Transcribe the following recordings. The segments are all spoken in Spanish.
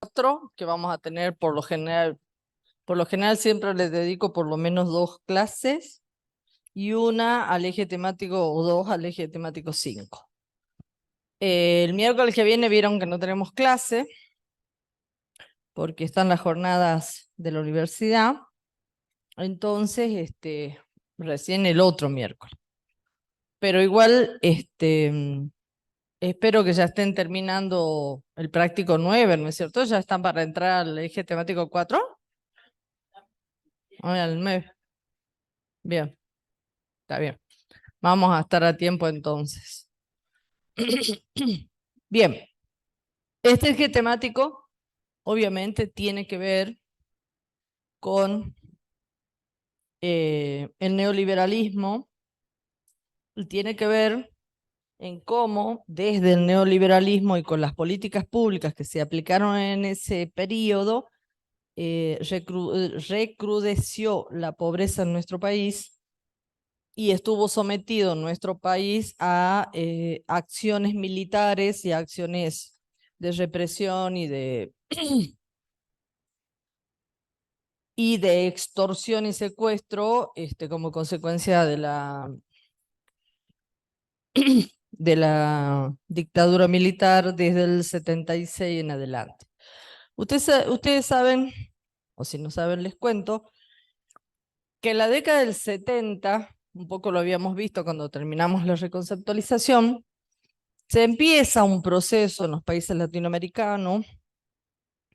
cuatro que vamos a tener por lo general. Por lo general siempre les dedico por lo menos 2 clases y una al eje temático o 2 al eje temático 5. El miércoles que viene vieron que no tenemos clase porque están las jornadas de la universidad. Entonces, recién el otro miércoles. Pero igual, espero que ya estén terminando el práctico 9, ¿no es cierto? ¿Ya están para entrar al eje temático 4? Al 9. Bien, está bien. Vamos a estar a tiempo entonces. Bien, este eje temático obviamente tiene que ver con el neoliberalismo, y tiene que ver en cómo desde el neoliberalismo y con las políticas públicas que se aplicaron en ese periodo, recrudeció la pobreza en nuestro país y estuvo sometido nuestro país a acciones militares y acciones de represión y de extorsión y secuestro como consecuencia de la dictadura militar desde el 76 en adelante. Ustedes saben, o si no saben les cuento, que en la década del 70, un poco lo habíamos visto cuando terminamos la reconceptualización, se empieza un proceso en los países latinoamericanos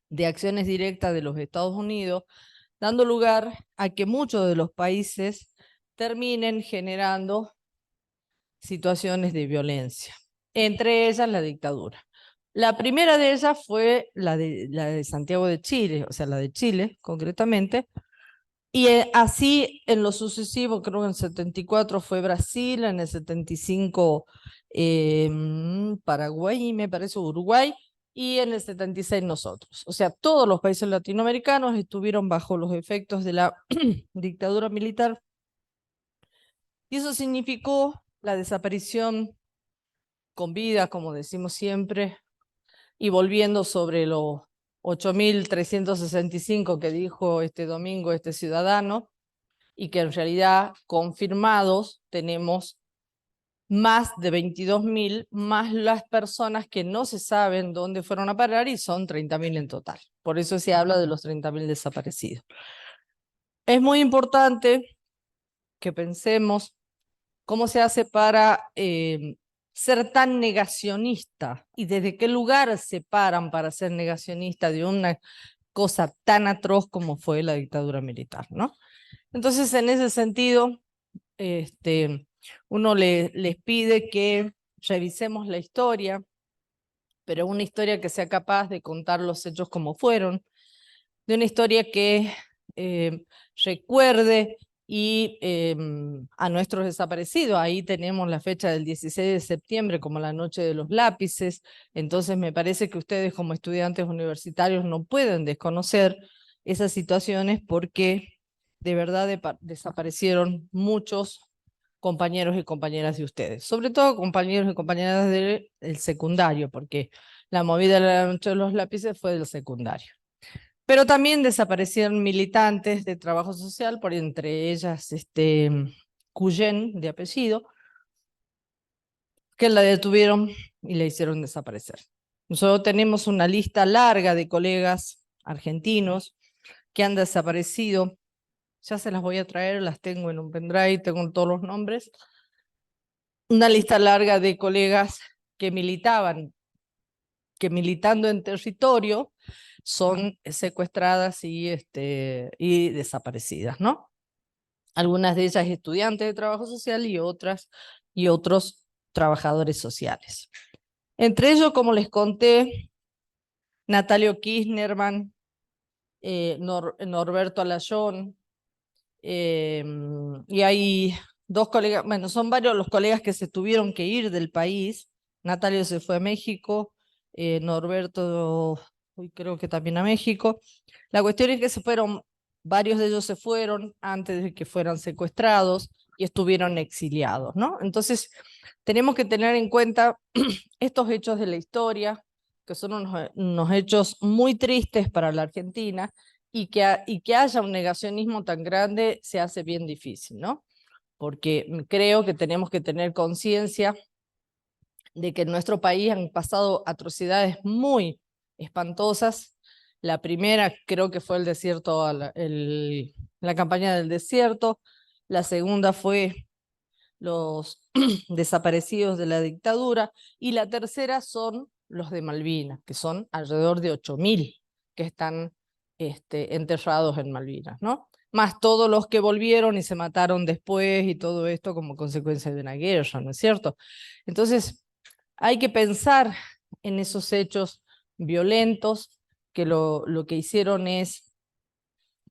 de acciones directas de los Estados Unidos, dando lugar a que muchos de los países terminen generando situaciones de violencia, entre ellas la dictadura. La primera de ellas fue la de Santiago de Chile, o sea, la de Chile concretamente, y así en lo sucesivo, creo que en el 74 fue Brasil, en el 75 Paraguay, me parece Uruguay, y en el 76 nosotros. O sea, todos los países latinoamericanos estuvieron bajo los efectos de la dictadura militar, y eso significó la desaparición con vida, como decimos siempre, y volviendo sobre los 8.365 que dijo este domingo este ciudadano, y que en realidad confirmados tenemos más de 22.000, más las personas que no se saben dónde fueron a parar, y son 30.000 en total. Por eso se habla de los 30.000 desaparecidos. Es muy importante que pensemos cómo se hace para ser tan negacionista y desde qué lugar se paran para ser negacionista de una cosa tan atroz como fue la dictadura militar, ¿no? Entonces, en ese sentido, uno les pide que revisemos la historia, pero una historia que sea capaz de contar los hechos como fueron, de una historia que recuerde a nuestros desaparecidos. Ahí tenemos la fecha del 16 de septiembre como la noche de los lápices. Entonces me parece que ustedes como estudiantes universitarios no pueden desconocer esas situaciones, porque de verdad desaparecieron muchos compañeros y compañeras de ustedes, sobre todo compañeros y compañeras del secundario, porque la movida de la noche de los lápices fue del secundario. Pero también desaparecieron militantes de trabajo social, por entre ellas Cuyen, de apellido, que la detuvieron y la hicieron desaparecer. Nosotros tenemos una lista larga de colegas argentinos que han desaparecido. Ya se las voy a traer, las tengo en un pendrive, tengo todos los nombres. Una lista larga de colegas que militaban, que militando en territorio son secuestradas y desaparecidas, ¿no? Algunas de ellas estudiantes de trabajo social y otros trabajadores sociales. Entre ellos, como les conté, Natalio Kirchnerman, Norberto Alayón, y hay 2 colegas, bueno, son varios los colegas que se tuvieron que ir del país. Natalio se fue a México, Norberto creo que también a México. La cuestión es que varios de ellos se fueron antes de que fueran secuestrados y estuvieron exiliados, ¿no? Entonces, tenemos que tener en cuenta estos hechos de la historia, que son unos hechos muy tristes para la Argentina, y que haya un negacionismo tan grande se hace bien difícil, ¿no? Porque creo que tenemos que tener conciencia de que en nuestro país han pasado atrocidades muy espantosas. La primera creo que fue el desierto, la campaña del desierto. La segunda fue los desaparecidos de la dictadura, y la tercera son los de Malvinas, que son alrededor de 8.000 que están enterrados en Malvinas, ¿no? Más todos los que volvieron y se mataron después y todo esto como consecuencia de una guerra, ¿no es cierto? Entonces, hay que pensar en esos hechos violentos que lo que hicieron es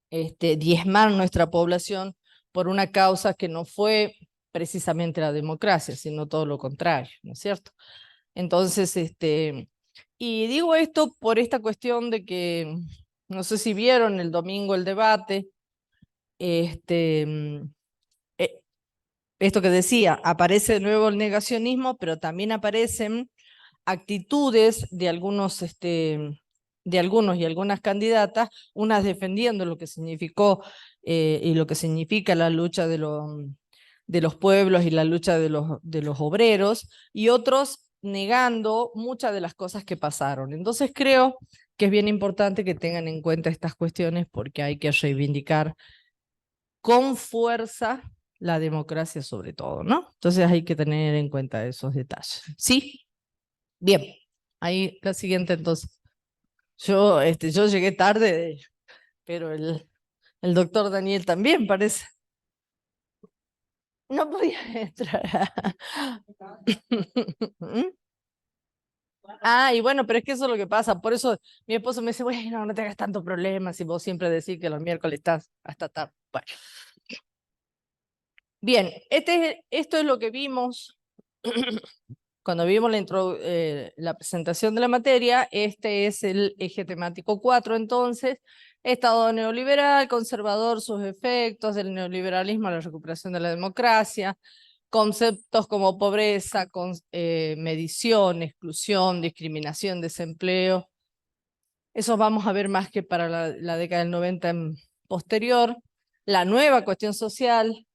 diezmar nuestra población por una causa que no fue precisamente la democracia, sino todo lo contrario, ¿no es cierto? Entonces, y digo esto por esta cuestión de que, no sé si vieron el domingo el debate, eh, esto que decía, aparece de nuevo el negacionismo, pero también aparecen actitudes de algunos y algunas candidatas, unas defendiendo lo que significó y lo que significa la lucha de los pueblos y la lucha de los obreros, y otros negando muchas de las cosas que pasaron. Entonces creo que es bien importante que tengan en cuenta estas cuestiones, porque hay que reivindicar con fuerza la democracia sobre todo, ¿no? Entonces hay que tener en cuenta esos detalles. ¿Sí? Bien, ahí la siguiente entonces. Yo llegué tarde, pero el doctor Daniel también parece. No podía entrar. ¿Mm? Ah, y bueno, pero es que eso es lo que pasa. Por eso mi esposo me dice, bueno, no tengas tanto problema si vos siempre decís que los miércoles estás hasta tarde. Bueno. Bien, esto es lo que vimos cuando vimos la presentación de la materia. Este es el eje temático 4, entonces, Estado neoliberal, conservador, sus efectos, del neoliberalismo a la recuperación de la democracia, conceptos como pobreza, medición, exclusión, discriminación, desempleo. Eso vamos a ver más que para la década del 90 en posterior. La nueva cuestión social,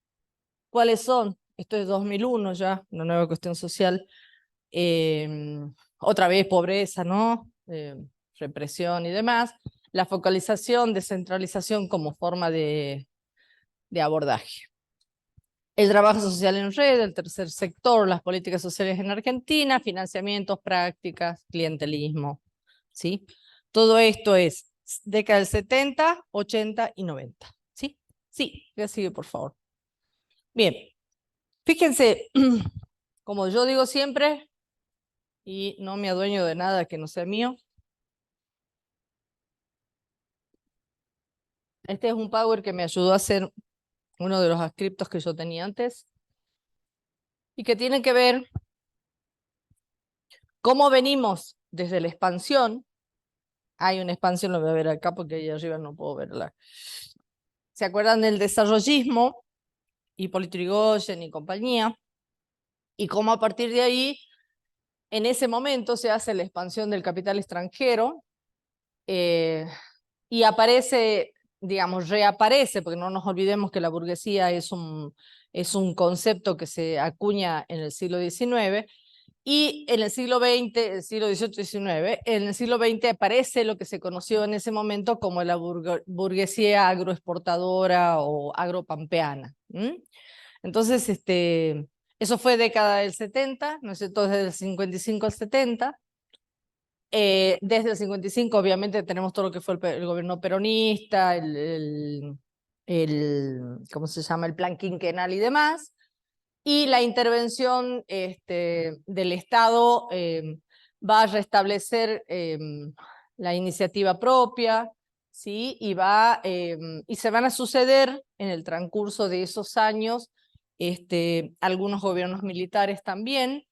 ¿cuáles son? Esto es 2001 ya, una nueva cuestión social. Otra vez pobreza, ¿no? Represión y demás. La focalización, descentralización como forma de abordaje. El trabajo social en red, el tercer sector, las políticas sociales en Argentina, financiamientos, prácticas, clientelismo, ¿sí? Todo esto es década del 70, 80 y 90, ¿sí? Sí, ya sigue, por favor. Bien, fíjense, como yo digo siempre, y no me adueño de nada que no sea mío, este es un Power que me ayudó a hacer uno de los scriptos que yo tenía antes, y que tiene que ver cómo venimos desde la expansión. Hay una expansión, lo voy a ver acá porque ahí arriba no puedo verla. ¿Se acuerdan del desarrollismo? Hipólito Yrigoyen y compañía. Y cómo a partir de ahí, en ese momento, se hace la expansión del capital extranjero y aparece, digamos, reaparece, porque no nos olvidemos que la burguesía es un concepto que se acuña en el siglo XIX. Y en el siglo XX, el siglo XVIII-XIX, en el siglo XX aparece lo que se conoció en ese momento como la burguesía agroexportadora o agropampeana. Entonces, eso fue década del 70, ¿no es cierto? Desde el 55 al 70. Desde el 55, obviamente, tenemos todo lo que fue el gobierno peronista, ¿cómo se llama? El plan quinquenal y demás. Y la intervención del Estado va a restablecer la iniciativa propia, ¿sí? Y se van a suceder en el transcurso de esos años algunos gobiernos militares también.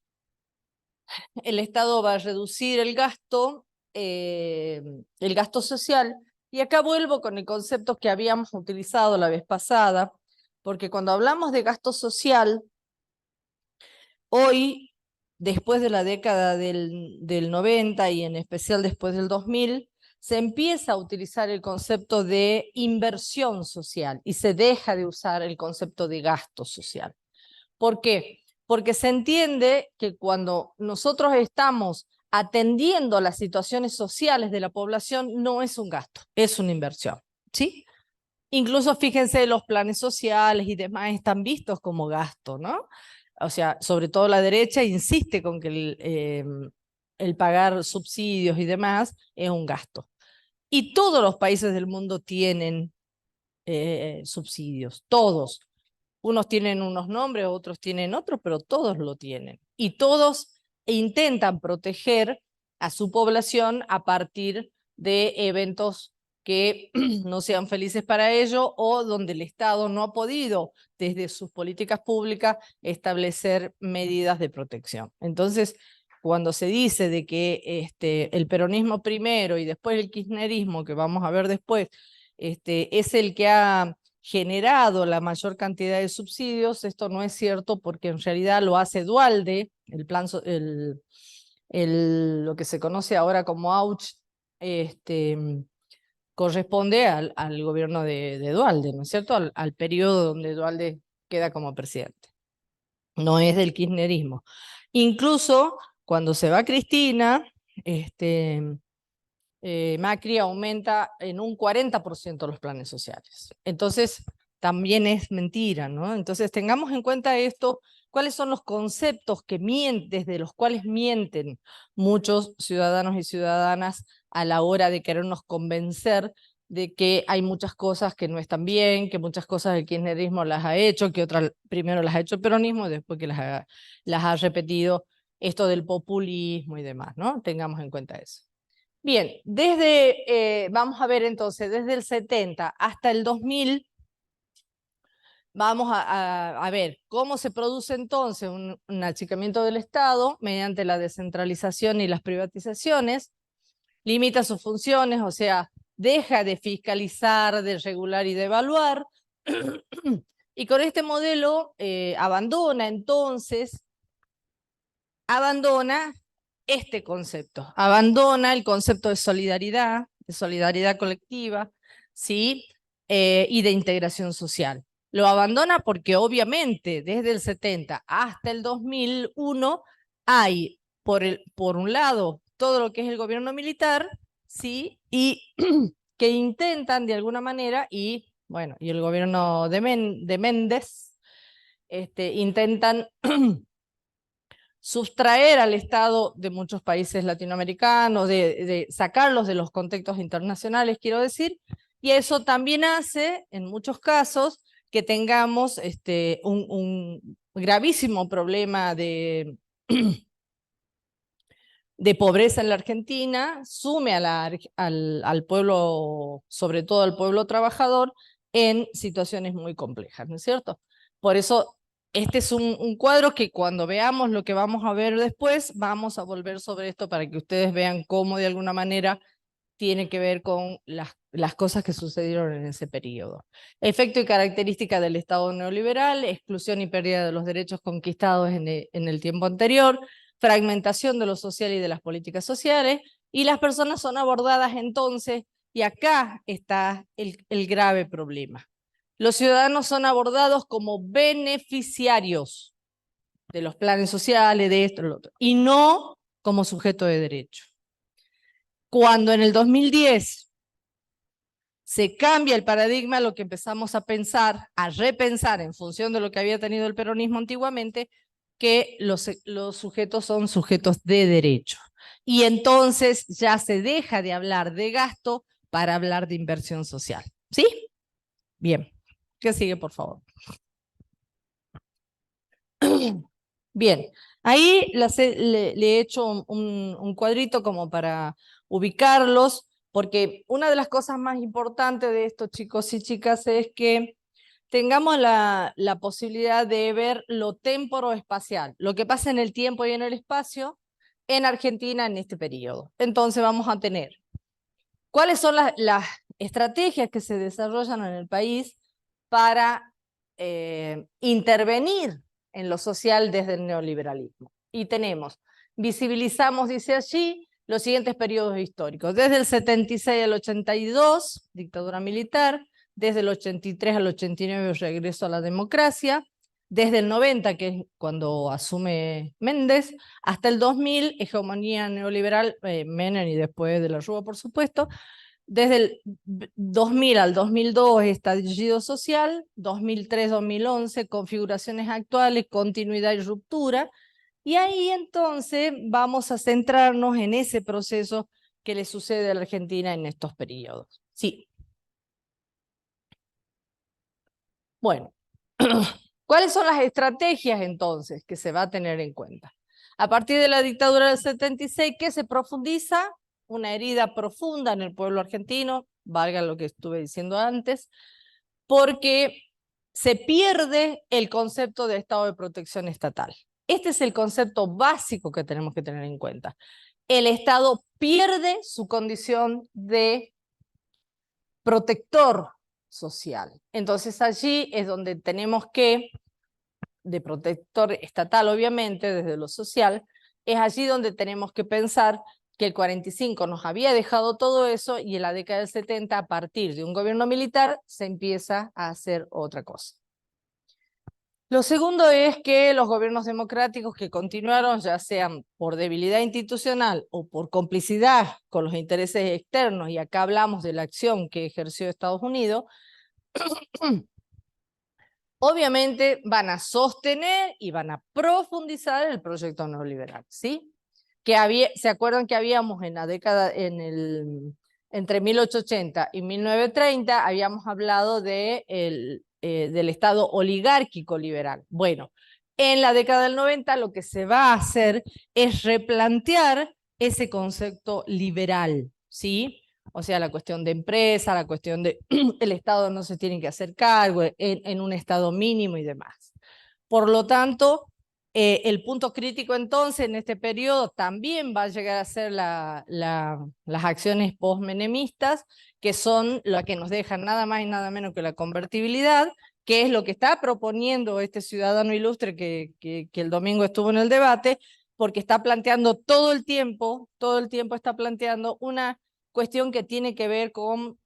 El Estado va a reducir el gasto social. Y acá vuelvo con el concepto que habíamos utilizado la vez pasada, porque cuando hablamos de gasto social, hoy después de la década del 90 y en especial después del 2000, se empieza a utilizar el concepto de inversión social y se deja de usar el concepto de gasto social. ¿Por qué? Porque se entiende que cuando nosotros estamos atendiendo las situaciones sociales de la población, no es un gasto, es una inversión, ¿sí? Incluso fíjense, los planes sociales y demás están vistos como gasto, ¿no? O sea, sobre todo la derecha insiste con que el pagar subsidios y demás es un gasto. Y todos los países del mundo tienen subsidios, todos. Unos tienen unos nombres, otros tienen otros, pero todos lo tienen. Y todos intentan proteger a su población a partir de eventos que no sean felices para ellos o donde el Estado no ha podido, desde sus políticas públicas, establecer medidas de protección. Entonces, cuando se dice de que el peronismo primero y después el kirchnerismo, que vamos a ver después, es el que ha generado la mayor cantidad de subsidios, esto no es cierto porque en realidad lo hace Dualde, el plan, lo que se conoce ahora como AUCH, corresponde al gobierno de Dualde, ¿no es cierto? Al periodo donde Dualde queda como presidente. No es del kirchnerismo. Incluso cuando se va Cristina, Macri aumenta en un 40% los planes sociales. Entonces, también es mentira, ¿no? Entonces, tengamos en cuenta esto, cuáles son los conceptos que desde los cuales mienten muchos ciudadanos y ciudadanas a la hora de querernos convencer de que hay muchas cosas que no están bien, que muchas cosas el kirchnerismo las ha hecho, que otras primero las ha hecho el peronismo y después que las ha repetido esto del populismo y demás, ¿no? Tengamos en cuenta eso. Bien, vamos a ver entonces, desde el 70 hasta el 2000, vamos a ver cómo se produce entonces un achicamiento del Estado mediante la descentralización y las privatizaciones, limita sus funciones, o sea, deja de fiscalizar, de regular y de evaluar, y con este modelo abandona este concepto, abandona el concepto de solidaridad colectiva, ¿sí? Y de integración social. Lo abandona porque obviamente desde el 70 hasta el 2001 hay, por un lado, todo lo que es el gobierno militar, ¿sí? Y que intentan de alguna manera, y bueno, y el gobierno de Méndez, intentan sustraer al Estado de muchos países latinoamericanos, de sacarlos de los contextos internacionales, quiero decir, y eso también hace, en muchos casos, que tengamos un gravísimo problema de pobreza en la Argentina, sume al pueblo, sobre todo al pueblo trabajador, en situaciones muy complejas, ¿no es cierto? Por eso este es un cuadro que cuando veamos lo que vamos a ver después, vamos a volver sobre esto para que ustedes vean cómo de alguna manera tiene que ver con las cosas que sucedieron en ese periodo. Efecto y característica del Estado neoliberal, exclusión y pérdida de los derechos conquistados en el tiempo anterior, fragmentación de lo social y de las políticas sociales, y las personas son abordadas entonces, y acá está el grave problema. Los ciudadanos son abordados como beneficiarios de los planes sociales, de esto, lo otro, y no como sujeto de derecho. Cuando en el 2010 se cambia el paradigma, lo que empezamos a pensar, a repensar en función de lo que había tenido el peronismo antiguamente, que los sujetos son sujetos de derecho. Y entonces ya se deja de hablar de gasto para hablar de inversión social. ¿Sí? Bien. ¿Qué sigue, por favor? Bien. Ahí le he hecho un cuadrito como para ubicarlos, porque una de las cosas más importantes de esto, chicos y chicas, es que tengamos la posibilidad de ver lo temporoespacial, lo que pasa en el tiempo y en el espacio en Argentina en este periodo. Entonces vamos a tener, ¿cuáles son las estrategias que se desarrollan en el país para intervenir en lo social desde el neoliberalismo? Y tenemos, visibilizamos, dice allí, los siguientes periodos históricos. Desde el 76 al 82, dictadura militar. Desde el 83 al 89, regreso a la democracia. Desde el 90, que es cuando asume Méndez, hasta el 2000, hegemonía neoliberal, Menem y después de la Rúa, por supuesto. Desde el 2000 al 2002, estallido social. 2003-2011, configuraciones actuales, continuidad y ruptura. Y ahí entonces vamos a centrarnos en ese proceso que le sucede a la Argentina en estos periodos. Sí. Bueno, ¿cuáles son las estrategias entonces que se va a tener en cuenta? A partir de la dictadura del 76, ¿qué se profundiza? Una herida profunda en el pueblo argentino, valga lo que estuve diciendo antes, porque se pierde el concepto de estado de protección estatal. Este es el concepto básico que tenemos que tener en cuenta. El Estado pierde su condición de protector social. Entonces allí es donde tenemos que, de protector estatal obviamente, desde lo social, es allí donde tenemos que pensar que el 45 nos había dejado todo eso y en la década del 70, a partir de un gobierno militar, se empieza a hacer otra cosa. Lo segundo es que los gobiernos democráticos que continuaron, ya sean por debilidad institucional o por complicidad con los intereses externos, y acá hablamos de la acción que ejerció Estados Unidos, obviamente van a sostener y van a profundizar el proyecto neoliberal, ¿sí? ¿Se acuerdan que habíamos en la década, entre 1880 y 1930, habíamos hablado del Estado oligárquico liberal? Bueno, en la década del 90 lo que se va a hacer es replantear ese concepto liberal, ¿sí? O sea, la cuestión de empresa, la cuestión de el Estado no se tiene que hacer cargo en un Estado mínimo y demás. Por lo tanto, el punto crítico entonces en este periodo también va a llegar a ser las acciones post-menemistas, que son las que nos dejan nada más y nada menos que la convertibilidad, que es lo que está proponiendo este ciudadano ilustre que el domingo estuvo en el debate, porque está planteando todo el tiempo está planteando una cuestión que tiene que ver con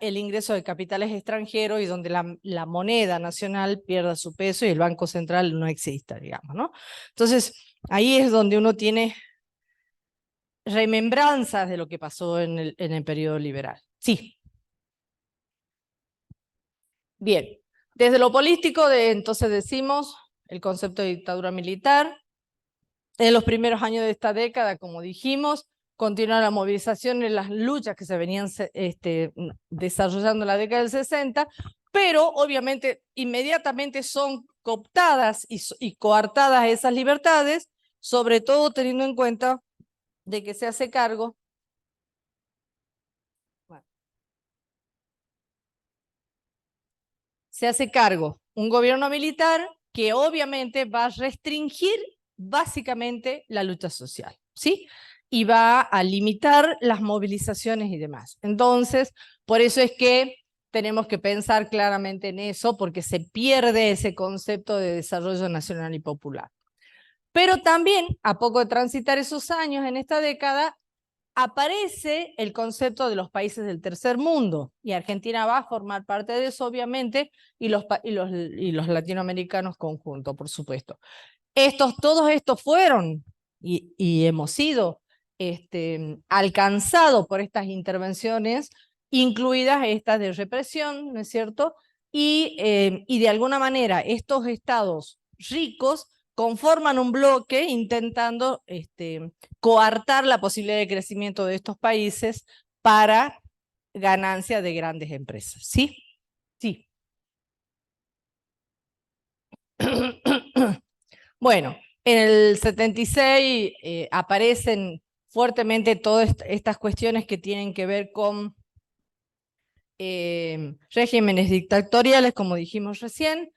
el ingreso de capitales extranjeros y donde la moneda nacional pierda su peso y el Banco Central no exista, digamos, ¿no? Entonces, ahí es donde uno tiene remembranzas de lo que pasó en el periodo liberal. Sí. Bien. Desde lo político, entonces decimos el concepto de dictadura militar. En los primeros años de esta década, como dijimos, continúa la movilización y las luchas que se venían desarrollando en la década del 60, pero obviamente inmediatamente son cooptadas y coartadas esas libertades, sobre todo teniendo en cuenta de que se hace cargo, un gobierno militar que obviamente va a restringir básicamente la lucha social, ¿sí? Y va a limitar las movilizaciones y demás. Entonces, por eso es que tenemos que pensar claramente en eso, porque se pierde ese concepto de desarrollo nacional y popular. Pero también, a poco de transitar esos años en esta década, aparece el concepto de los países del tercer mundo, y Argentina va a formar parte de eso, obviamente, y los latinoamericanos conjuntos, por supuesto. Todos estos fueron y hemos sido alcanzados por estas intervenciones, incluidas estas de represión, ¿no es cierto? Y de alguna manera estos estados ricos conforman un bloque intentando coartar la posibilidad de crecimiento de estos países para ganancia de grandes empresas. ¿Sí? Sí. Bueno, en el 76 aparecen fuertemente todas estas cuestiones que tienen que ver con regímenes dictatoriales, como dijimos recién.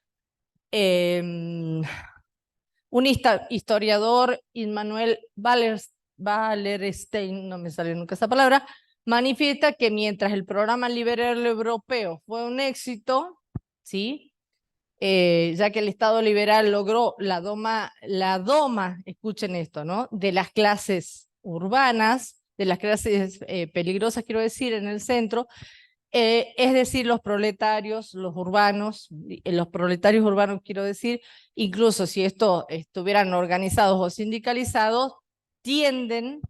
Un historiador, Immanuel Wallerstein, no me sale nunca esa palabra, manifiesta que mientras el programa liberal europeo fue un éxito, ¿sí? ya que el Estado liberal logró la doma, escuchen esto, ¿no? De las clases urbanas, de las clases peligrosas, quiero decir, en el centro, es decir, los proletarios, los proletarios urbanos, quiero decir, incluso si estos estuvieran organizados o sindicalizados, tienden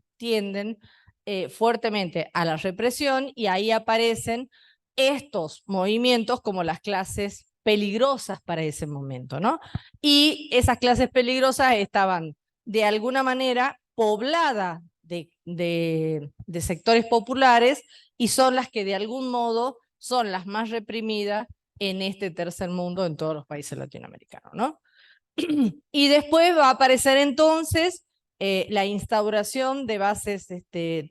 fuertemente a la represión, y ahí aparecen estos movimientos como las clases peligrosas para ese momento, ¿no? Y esas clases peligrosas estaban de alguna manera pobladas de sectores populares, y son las que de algún modo son las más reprimidas en este tercer mundo, en todos los países latinoamericanos, ¿no? Y después va a aparecer entonces la instauración de bases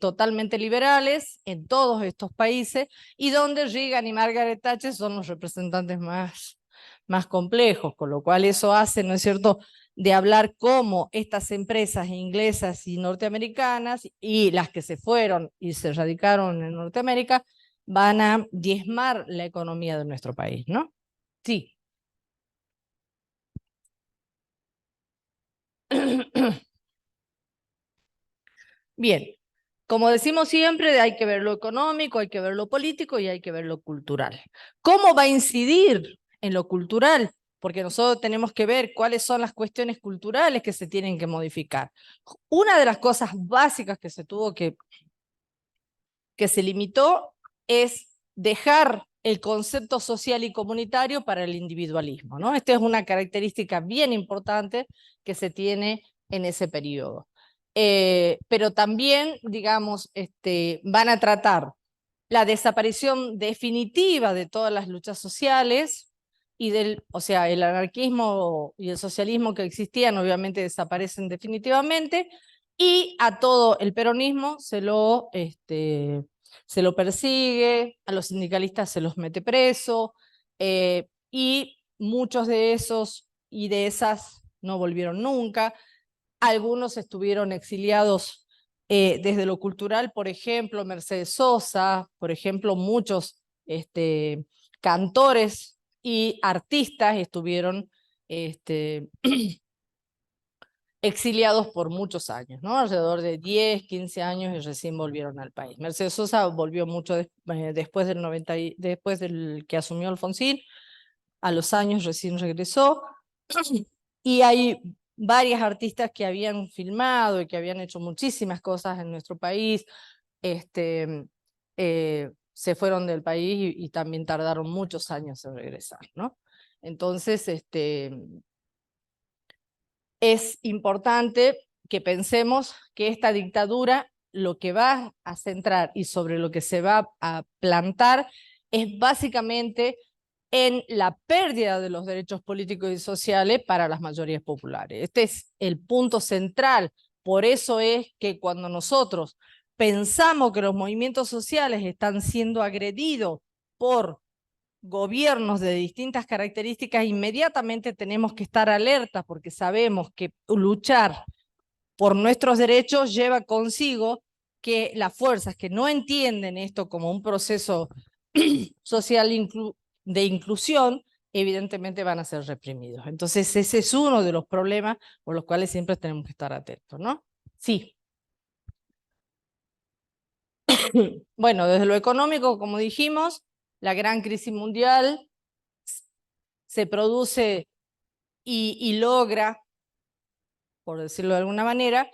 totalmente liberales en todos estos países, y donde Reagan y Margaret Thatcher son los representantes más complejos, con lo cual eso hace, ¿no es cierto?, de hablar cómo estas empresas inglesas y norteamericanas, y las que se fueron y se radicaron en Norteamérica, van a diezmar la economía de nuestro país, ¿no? Sí. Bien, como decimos siempre, hay que ver lo económico, hay que ver lo político y hay que ver lo cultural. ¿Cómo va a incidir en lo cultural? Porque nosotros tenemos que ver cuáles son las cuestiones culturales que se tienen que modificar. Una de las cosas básicas que se limitó es dejar el concepto social y comunitario para el individualismo, ¿no? Esta es una característica bien importante que se tiene en ese periodo. Pero también, digamos, van a tratar la desaparición definitiva de todas las luchas sociales, y o sea, el anarquismo y el socialismo que existían obviamente desaparecen definitivamente, y a todo el peronismo se lo persigue, a los sindicalistas se los mete preso, y muchos de esos y de esas no volvieron nunca. Algunos estuvieron exiliados desde lo cultural, por ejemplo, Mercedes Sosa, por ejemplo, muchos cantores y artistas estuvieron exiliados por muchos años, ¿no? Alrededor de 10, 15 años, y recién volvieron al país. Mercedes Sosa volvió mucho después después del que asumió Alfonsín, a los años recién regresó, y hay varias artistas que habían filmado y que habían hecho muchísimas cosas en nuestro país, se fueron del país y también tardaron muchos años en regresar, ¿no? Entonces, es importante que pensemos que esta dictadura lo que va a centrar y sobre lo que se va a plantar es básicamente en la pérdida de los derechos políticos y sociales para las mayorías populares. Este es el punto central. Por eso es que cuando nosotros pensamos que los movimientos sociales están siendo agredidos por gobiernos de distintas características, inmediatamente tenemos que estar alerta, porque sabemos que luchar por nuestros derechos lleva consigo que las fuerzas que no entienden esto como un proceso social de inclusión, evidentemente van a ser reprimidos. Entonces ese es uno de los problemas por los cuales siempre tenemos que estar atentos, ¿no? Sí. Bueno, desde lo económico, como dijimos, la gran crisis mundial se produce y logra, por decirlo de alguna manera,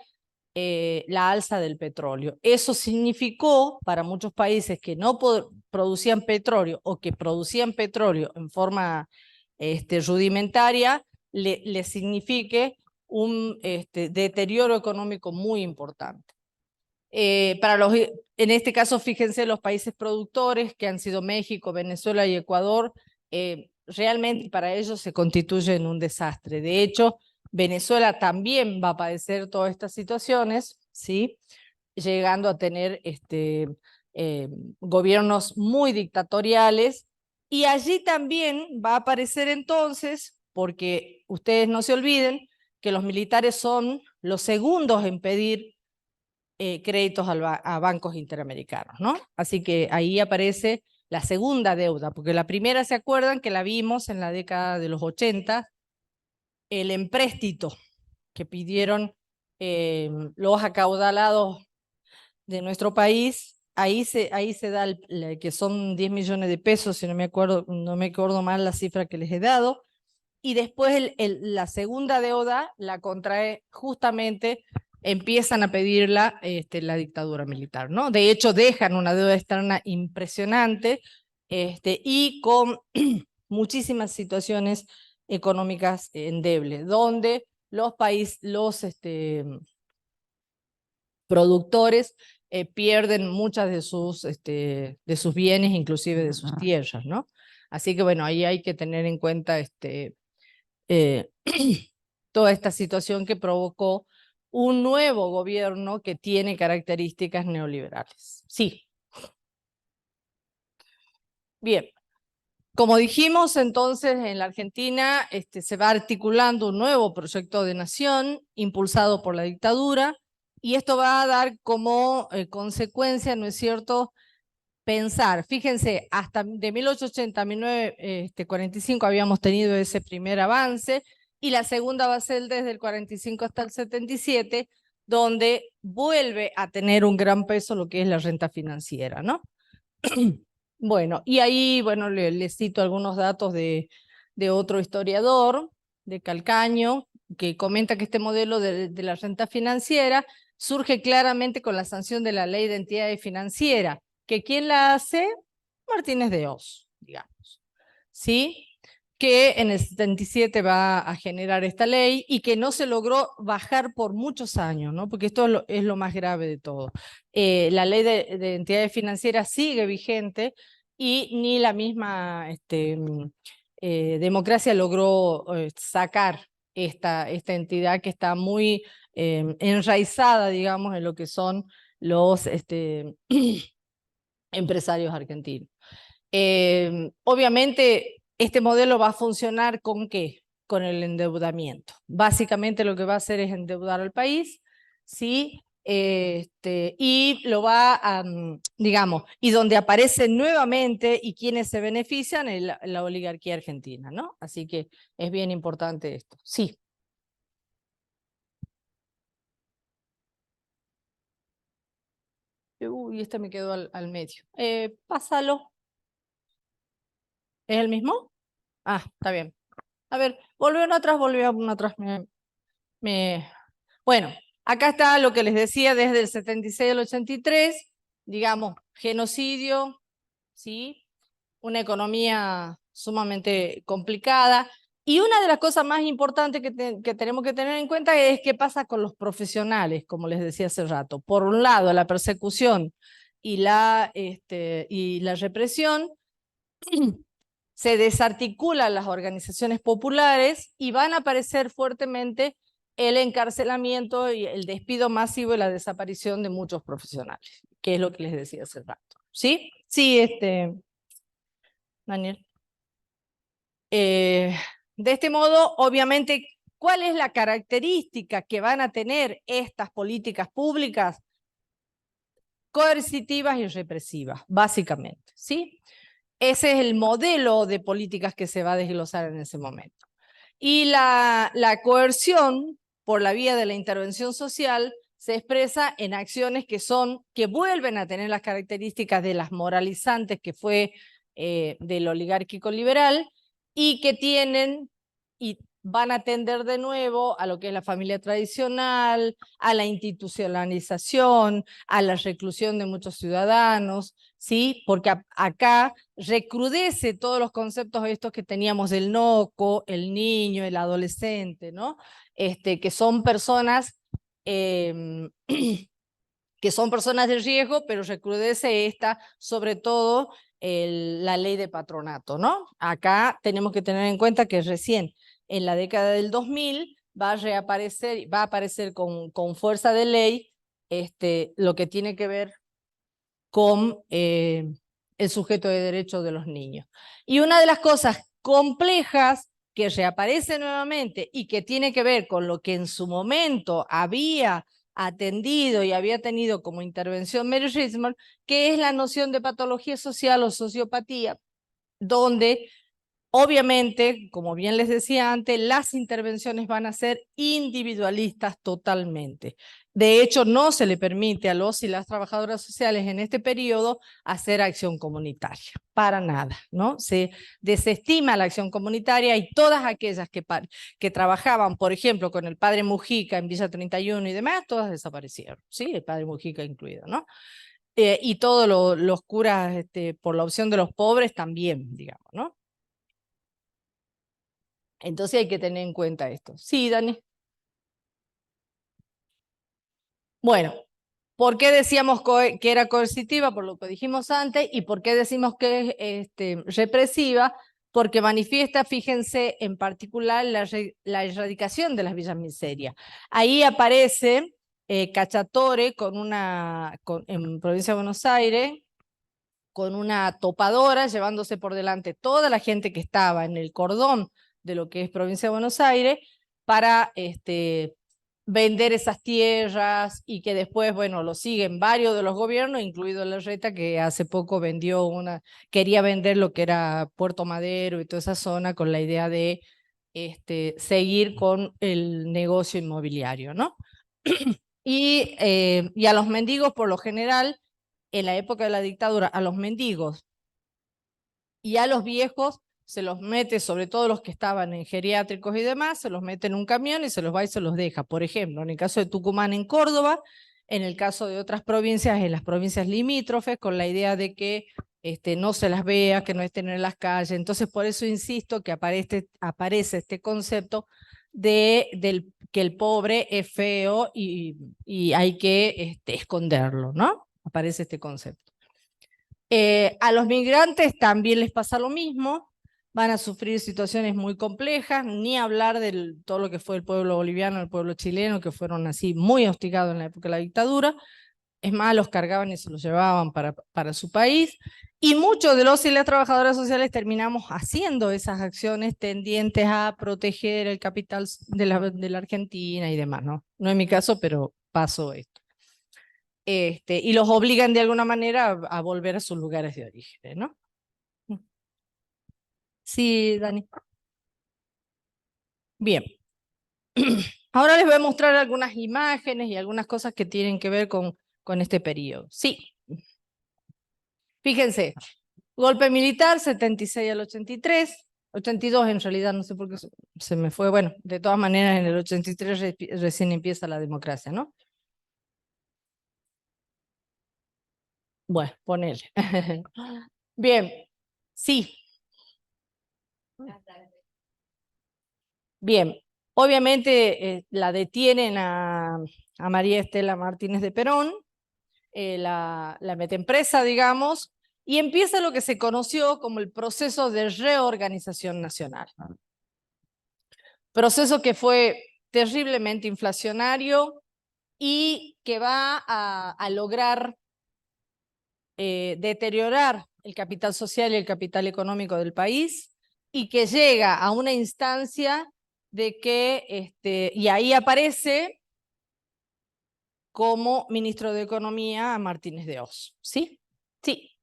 la alza del petróleo. Eso significó para muchos países que no producían petróleo, o que producían petróleo en forma rudimentaria, le signifique un deterioro económico muy importante. En este caso, fíjense, los países productores, que han sido México, Venezuela y Ecuador, realmente para ellos se constituyen un desastre. De hecho, Venezuela también va a padecer todas estas situaciones, ¿sí? Llegando a tener gobiernos muy dictatoriales, y allí también va a aparecer entonces, porque ustedes no se olviden que los militares son los segundos en pedir créditos a bancos interamericanos, ¿no? Así que ahí aparece la segunda deuda, porque la primera, ¿se acuerdan que la vimos en la década de los 80? El empréstito que pidieron los acaudalados de nuestro país, ahí se da que son 10 millones de pesos, si no me acuerdo mal la cifra que les he dado, y después la segunda deuda la contrae justamente, empiezan a pedirla la dictadura militar, ¿no? De hecho, dejan una deuda externa impresionante y con muchísimas situaciones económicas endebles, donde los productores pierden muchas de sus bienes, inclusive de sus tierras, ¿no? Así que bueno, ahí hay que tener en cuenta eh, toda esta situación que provocó un nuevo gobierno que tiene características neoliberales. Sí. Bien. Como dijimos, entonces, en la Argentina se va articulando un nuevo proyecto de nación impulsado por la dictadura, y esto va a dar como consecuencia, ¿no es cierto?, pensar, fíjense, hasta de 1880 a 1945 habíamos tenido ese primer avance, y la segunda va a ser desde el 45 hasta el 77, donde vuelve a tener un gran peso lo que es la renta financiera, ¿no? Bueno, y ahí, bueno, les cito algunos datos de otro historiador, de Calcaño, que comenta que este modelo de la renta financiera surge claramente con la sanción de la Ley de Entidades Financieras, que ¿quién la hace? Martínez de Oz, digamos, ¿sí? Que en el 77 va a generar esta ley y que no se logró bajar por muchos años, ¿no? Porque esto es lo más grave de todo. La ley de entidades financieras sigue vigente y ni la misma democracia logró sacar esta entidad que está muy enraizada, digamos, en lo que son los empresarios argentinos. Obviamente, este modelo va a funcionar ¿con qué? Con el endeudamiento. Básicamente lo que va a hacer es endeudar al país, ¿sí? Y lo va a, digamos, y donde aparece nuevamente y quienes se benefician es la oligarquía argentina, ¿no? Así que es bien importante esto. Sí. Uy, este me quedó al medio. Pásalo. ¿Es el mismo? Ah, está bien. A ver, volvieron atrás. Me... Bueno, acá está lo que les decía desde el 76 al 83, digamos, genocidio, ¿sí? Una economía sumamente complicada. Y una de las cosas más importantes que tenemos que tener en cuenta es qué pasa con los profesionales, como les decía hace rato. Por un lado, la persecución y la represión, se desarticulan las organizaciones populares y van a aparecer fuertemente el encarcelamiento y el despido masivo y la desaparición de muchos profesionales, que es lo que les decía hace rato. ¿Sí? Sí, Daniel. De este modo, obviamente, ¿cuál es la característica que van a tener estas políticas públicas? Coercitivas y represivas, básicamente, ¿sí? Ese es el modelo de políticas que se va a desglosar en ese momento. Y la coerción por la vía de la intervención social se expresa en acciones que vuelven a tener las características de las moralizantes que fue del oligárquico liberal, y que tienen y van a tender de nuevo a lo que es la familia tradicional, a la institucionalización, a la reclusión de muchos ciudadanos, ¿sí? Porque acá recrudece todos los conceptos estos que teníamos del noco, el niño, el adolescente, ¿no? Que son personas que son personas de riesgo, pero recrudece esta, sobre todo la ley de patronato, ¿no? Acá tenemos que tener en cuenta que recién en la década del 2000 va a aparecer con fuerza de ley lo que tiene que ver con el sujeto de derecho de los niños. Y una de las cosas complejas que reaparece nuevamente y que tiene que ver con lo que en su momento había atendido y había tenido como intervención Mary Richmond, que es la noción de patología social o sociopatía, donde obviamente, como bien les decía antes, las intervenciones van a ser individualistas totalmente. De hecho, no se le permite a los y las trabajadoras sociales en este periodo hacer acción comunitaria, para nada, ¿no? Se desestima la acción comunitaria y todas aquellas que trabajaban, por ejemplo, con el padre Mujica en Villa 31 y demás, todas desaparecieron, ¿sí? El padre Mujica incluido, ¿no? Y todos los curas por la opción de los pobres también, digamos, ¿no? Entonces hay que tener en cuenta esto. Sí, Dani. Bueno, ¿por qué decíamos que era coercitiva? Por lo que dijimos antes. ¿Y por qué decimos que es represiva? Porque manifiesta, fíjense, en particular la erradicación de las villas miserias. Ahí aparece Cachatore en provincia de Buenos Aires, con una topadora, llevándose por delante toda la gente que estaba en el cordón de lo que es provincia de Buenos Aires, para vender esas tierras, y que después, bueno, lo siguen varios de los gobiernos, incluido Larreta, que hace poco quería vender lo que era Puerto Madero y toda esa zona con la idea de seguir con el negocio inmobiliario, ¿no? Y a los mendigos, por lo general, en la época de la dictadura, a los mendigos y a los viejos se los mete, sobre todo los que estaban en geriátricos y demás, se los mete en un camión y se los va y se los deja. Por ejemplo, en el caso de Tucumán, en Córdoba, en el caso de otras provincias, en las provincias limítrofes, con la idea de que no se las vea, que no estén en las calles. Entonces, por eso insisto que aparece este concepto que el pobre es feo y hay que esconderlo, ¿no? Aparece este concepto. A los migrantes también les pasa lo mismo, van a sufrir situaciones muy complejas, ni hablar de todo lo que fue el pueblo boliviano, el pueblo chileno, que fueron así muy hostigados en la época de la dictadura. Es más, los cargaban y se los llevaban para su país. Y muchos de los y las trabajadoras sociales terminamos haciendo esas acciones tendientes a proteger el capital de la Argentina y demás, ¿no? No es mi caso, pero pasó esto. Y los obligan de alguna manera a volver a sus lugares de origen, ¿no? Sí, Dani. Bien. Ahora les voy a mostrar algunas imágenes y algunas cosas que tienen que ver con este periodo. Sí. Fíjense, golpe militar, 76 al 83, 82 en realidad, no sé por qué se me fue. Bueno, de todas maneras, en el 83 recién empieza la democracia, ¿no? Bueno, ponele. Bien, sí. Bien, obviamente la detienen a María Estela Martínez de Perón, la meten presa, digamos, y empieza lo que se conoció como el proceso de reorganización nacional. Proceso que fue terriblemente inflacionario y que va a lograr deteriorar el capital social y el capital económico del país, y que llega a una instancia de que, y ahí aparece como ministro de Economía a Martínez de Oz, ¿sí? Sí.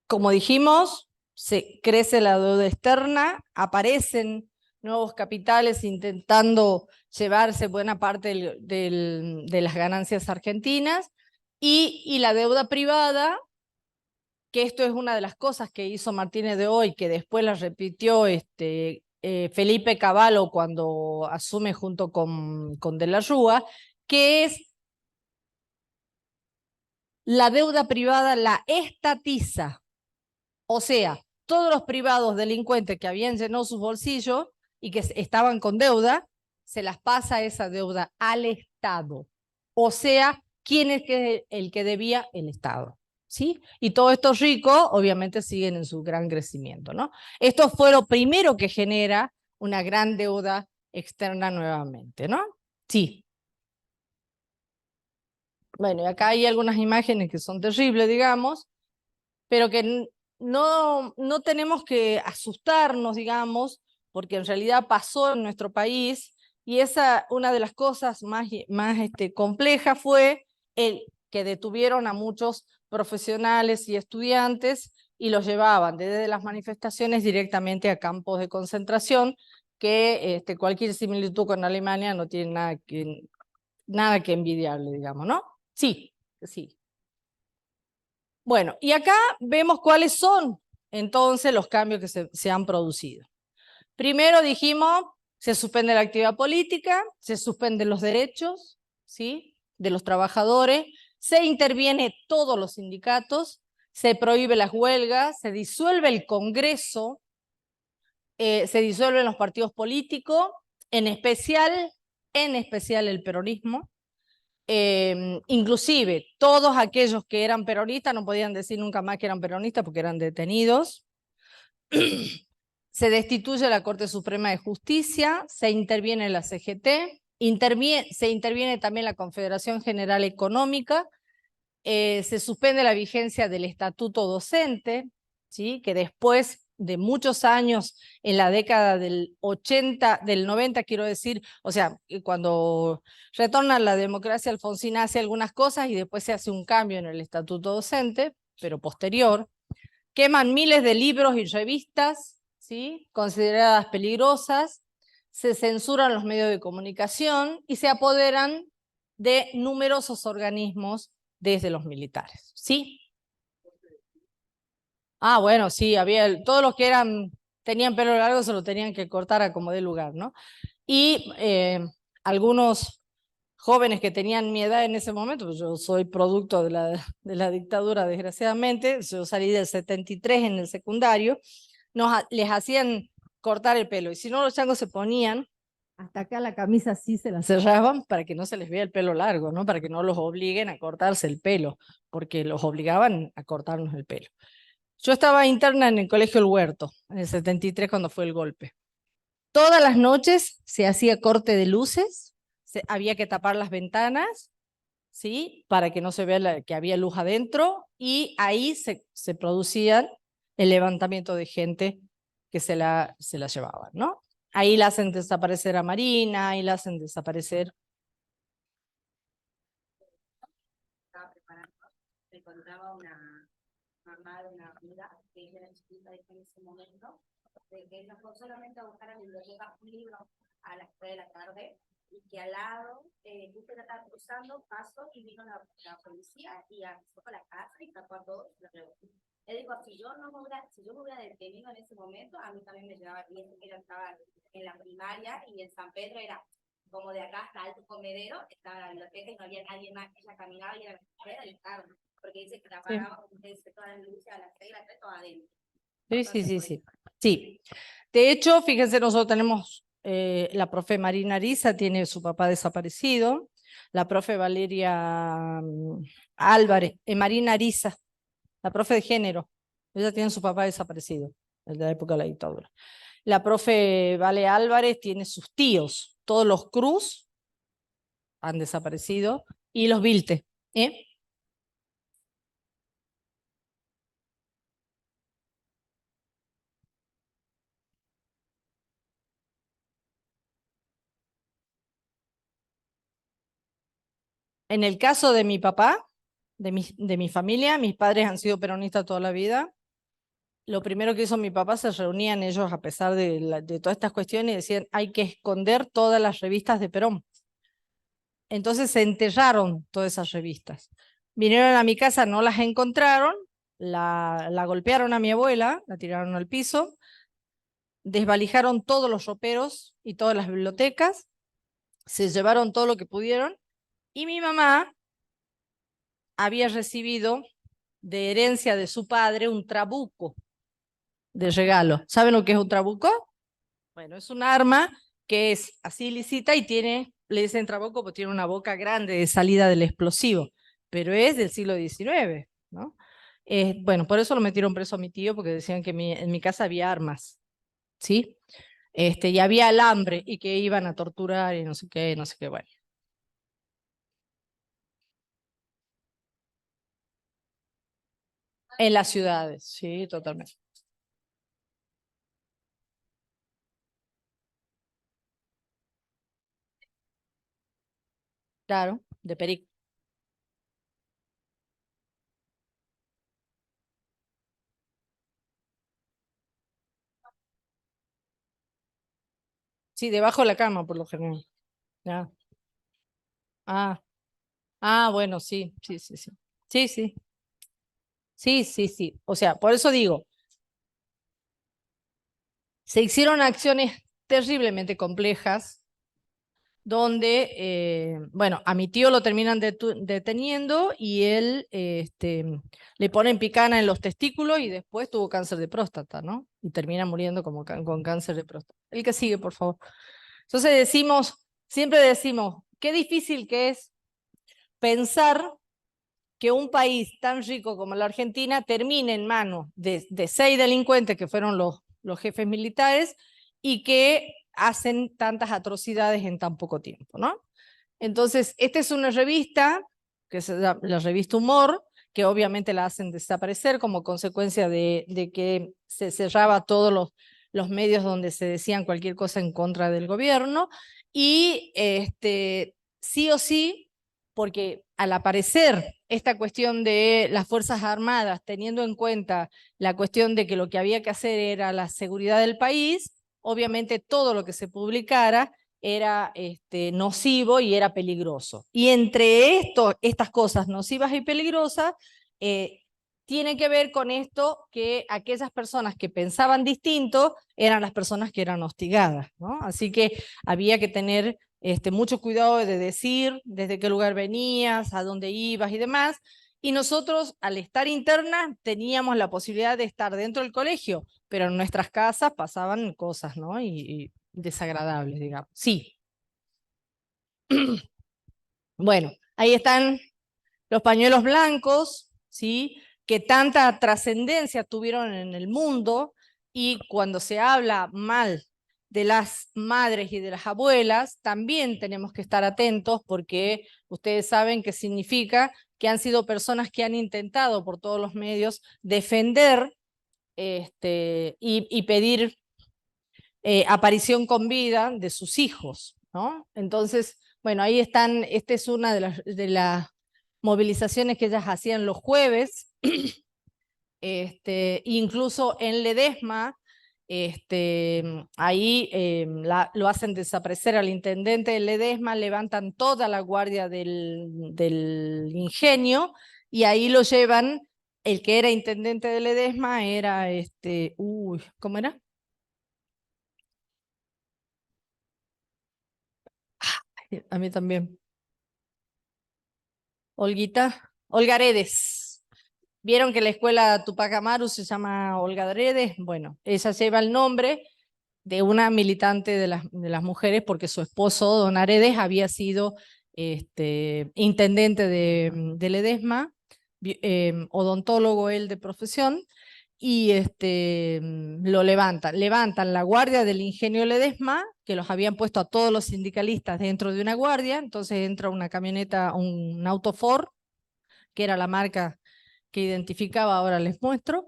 Como dijimos, se crece la deuda externa, aparecen nuevos capitales intentando llevarse buena parte de las ganancias argentinas, y la deuda privada, que esto es una de las cosas que hizo Martínez de Oz, que después la repitió Felipe Cavallo cuando asume junto con De la Rúa, que es la deuda privada la estatiza. O sea, todos los privados delincuentes que habían llenado sus bolsillos y que estaban con deuda, se las pasa esa deuda al Estado. O sea, ¿quién es el que debía? El Estado. ¿Sí? Y todos estos ricos, obviamente, siguen en su gran crecimiento, ¿no? Esto fue lo primero que genera una gran deuda externa nuevamente, ¿no? Sí. Bueno, y acá hay algunas imágenes que son terribles, digamos, pero que no tenemos que asustarnos, digamos, porque en realidad pasó en nuestro país, y una de las cosas más complejas fue el que detuvieron a muchos profesionales y estudiantes y los llevaban desde las manifestaciones directamente a campos de concentración, que cualquier similitud con Alemania no tiene nada que envidiarle, digamos, ¿no? Sí, sí. Bueno, y acá vemos cuáles son entonces los cambios que se han producido. Primero dijimos, se suspende la actividad política, se suspenden los derechos, ¿sí?, de los trabajadores, se interviene todos los sindicatos, se prohíbe las huelgas, se disuelve el Congreso, se disuelven los partidos políticos, en especial el peronismo. Inclusive todos aquellos que eran peronistas no podían decir nunca más que eran peronistas porque eran detenidos. Se destituye la Corte Suprema de Justicia, se interviene la CGT, se interviene también la Confederación General Económica, se suspende la vigencia del estatuto docente, ¿sí?, que después de muchos años, en la década del 80, del 90 quiero decir, o sea, cuando retorna la democracia alfonsina hace algunas cosas y después se hace un cambio en el estatuto docente, pero posterior. Queman miles de libros y revistas, ¿sí?, consideradas peligrosas, se censuran los medios de comunicación y se apoderan de numerosos organismos desde los militares, ¿sí? Ah, bueno, sí, todos los que tenían pelo largo se lo tenían que cortar a como dé lugar, ¿no? Y algunos jóvenes que tenían mi edad en ese momento, pues yo soy producto de la dictadura, desgraciadamente, yo salí del 73 en el secundario, les hacían cortar el pelo, y si no los changos se ponían, hasta acá la camisa sí se la cerraban para que no se les vea el pelo largo, ¿no? Para que no los obliguen a cortarse el pelo, porque los obligaban a cortarnos el pelo. Yo estaba interna en el Colegio El Huerto, en el 73 cuando fue el golpe. Todas las noches se hacía corte de luces, había que tapar las ventanas, ¿sí?, para que no se vea que había luz adentro, y ahí se producía el levantamiento de gente que se la llevaban, ¿no? Ahí la hacen desaparecer a Marina, ahí la hacen desaparecer. Estaba preparando, me encontraba una mamá de una amiga que ella era chiquita en ese momento, de que ella fue solamente a buscar a la biblioteca un libro a las 3 de la tarde, y que al lado, justo la estaba cruzando, pasó y vino la policía y avisó a la casa y tapó a todos. Él dijo, si yo me hubiera detenido en ese momento, a mí también me llevaba bien, porque ella estaba en la primaria y en San Pedro era como de acá hasta Alto Comedero, estaba la biblioteca y no había nadie más. Ella caminaba y era el carro, porque dice que la apagaba, como usted dice, todas las luces a las 6 las 3, todas adentro. Sí. Sí. De hecho, fíjense, nosotros tenemos la profe Marina Ariza, tiene su papá desaparecido, la profe Valeria Álvarez, Marina Ariza, la profe de género, ella tiene su papá desaparecido, desde la época de la dictadura. La profe Vale Álvarez tiene sus tíos, todos los Cruz han desaparecido, y los Vilte, ¿eh? En el caso de mi papá, de mi familia, mis padres han sido peronistas toda la vida. Lo primero que hizo mi papá, se reunían ellos a pesar de todas estas cuestiones y decían, hay que esconder todas las revistas de Perón. Entonces se enterraron todas esas revistas. Vinieron a mi casa, no las encontraron, la golpearon a mi abuela, la tiraron al piso, desvalijaron todos los roperos y todas las bibliotecas, se llevaron todo lo que pudieron, y mi mamá había recibido de herencia de su padre un trabuco de regalo. ¿Saben lo que es un trabuco? Bueno, es un arma que es así lisita y le dicen trabuco porque tiene una boca grande de salida del explosivo, pero es del siglo XIX, ¿no? Bueno, por eso lo metieron preso a mi tío, porque decían que en mi casa había armas, ¿sí? Y había alambre y que iban a torturar y no sé qué, bueno. En las ciudades, sí, totalmente. Claro, de Perico. Sí, debajo de la cama, por lo general. Ya. Ah, bueno, sí, sí, sí, sí. Sí, sí, sí, sí, sí. O sea, por eso digo, se hicieron acciones terriblemente complejas donde, bueno, a mi tío lo terminan deteniendo y él le ponen picana en los testículos y después tuvo cáncer de próstata, ¿no? Y termina muriendo como con cáncer de próstata. El que sigue, por favor. Entonces siempre decimos, qué difícil que es pensar que un país tan rico como la Argentina termine en manos de 6 delincuentes que fueron los jefes militares y que hacen tantas atrocidades en tan poco tiempo, ¿no? Entonces, esta es una revista, que es la revista Humor, que obviamente la hacen desaparecer como consecuencia de que se cerraba todos los medios donde se decían cualquier cosa en contra del gobierno, y sí o sí, porque al aparecer esta cuestión de las Fuerzas Armadas, teniendo en cuenta la cuestión de que lo que había que hacer era la seguridad del país, obviamente todo lo que se publicara era nocivo y era peligroso. Y entre estas cosas nocivas y peligrosas, eh, tiene que ver con esto que aquellas personas que pensaban distinto eran las personas que eran hostigadas, ¿no? Así que había que tener mucho cuidado de decir desde qué lugar venías, a dónde ibas y demás. Y nosotros, al estar internas, teníamos la posibilidad de estar dentro del colegio, pero en nuestras casas pasaban cosas, ¿no? Y desagradables, digamos. Sí, bueno, ahí están los pañuelos blancos, ¿sí? Que tanta trascendencia tuvieron en el mundo, y cuando se habla mal de las madres y de las abuelas, también tenemos que estar atentos porque ustedes saben que significa que han sido personas que han intentado por todos los medios defender y pedir aparición con vida de sus hijos, ¿no? Entonces, bueno, ahí están, esta es una de las movilizaciones que ellas hacían los jueves, incluso en Ledesma, ahí lo hacen desaparecer al intendente de Ledesma, levantan toda la guardia del ingenio y ahí lo llevan, el que era intendente de Ledesma era, ¿cómo era? A mí también. Olga Aredes. ¿Vieron que la escuela Tupac Amaru se llama Olga Aredes? Bueno, ella lleva el nombre de una militante de las mujeres porque su esposo, don Aredes, había sido intendente de Ledesma, odontólogo él de profesión, y lo levantan la guardia del ingenio Ledesma, que los habían puesto a todos los sindicalistas dentro de una guardia, entonces entra una camioneta, un auto Ford, que era la marca que identificaba, ahora les muestro,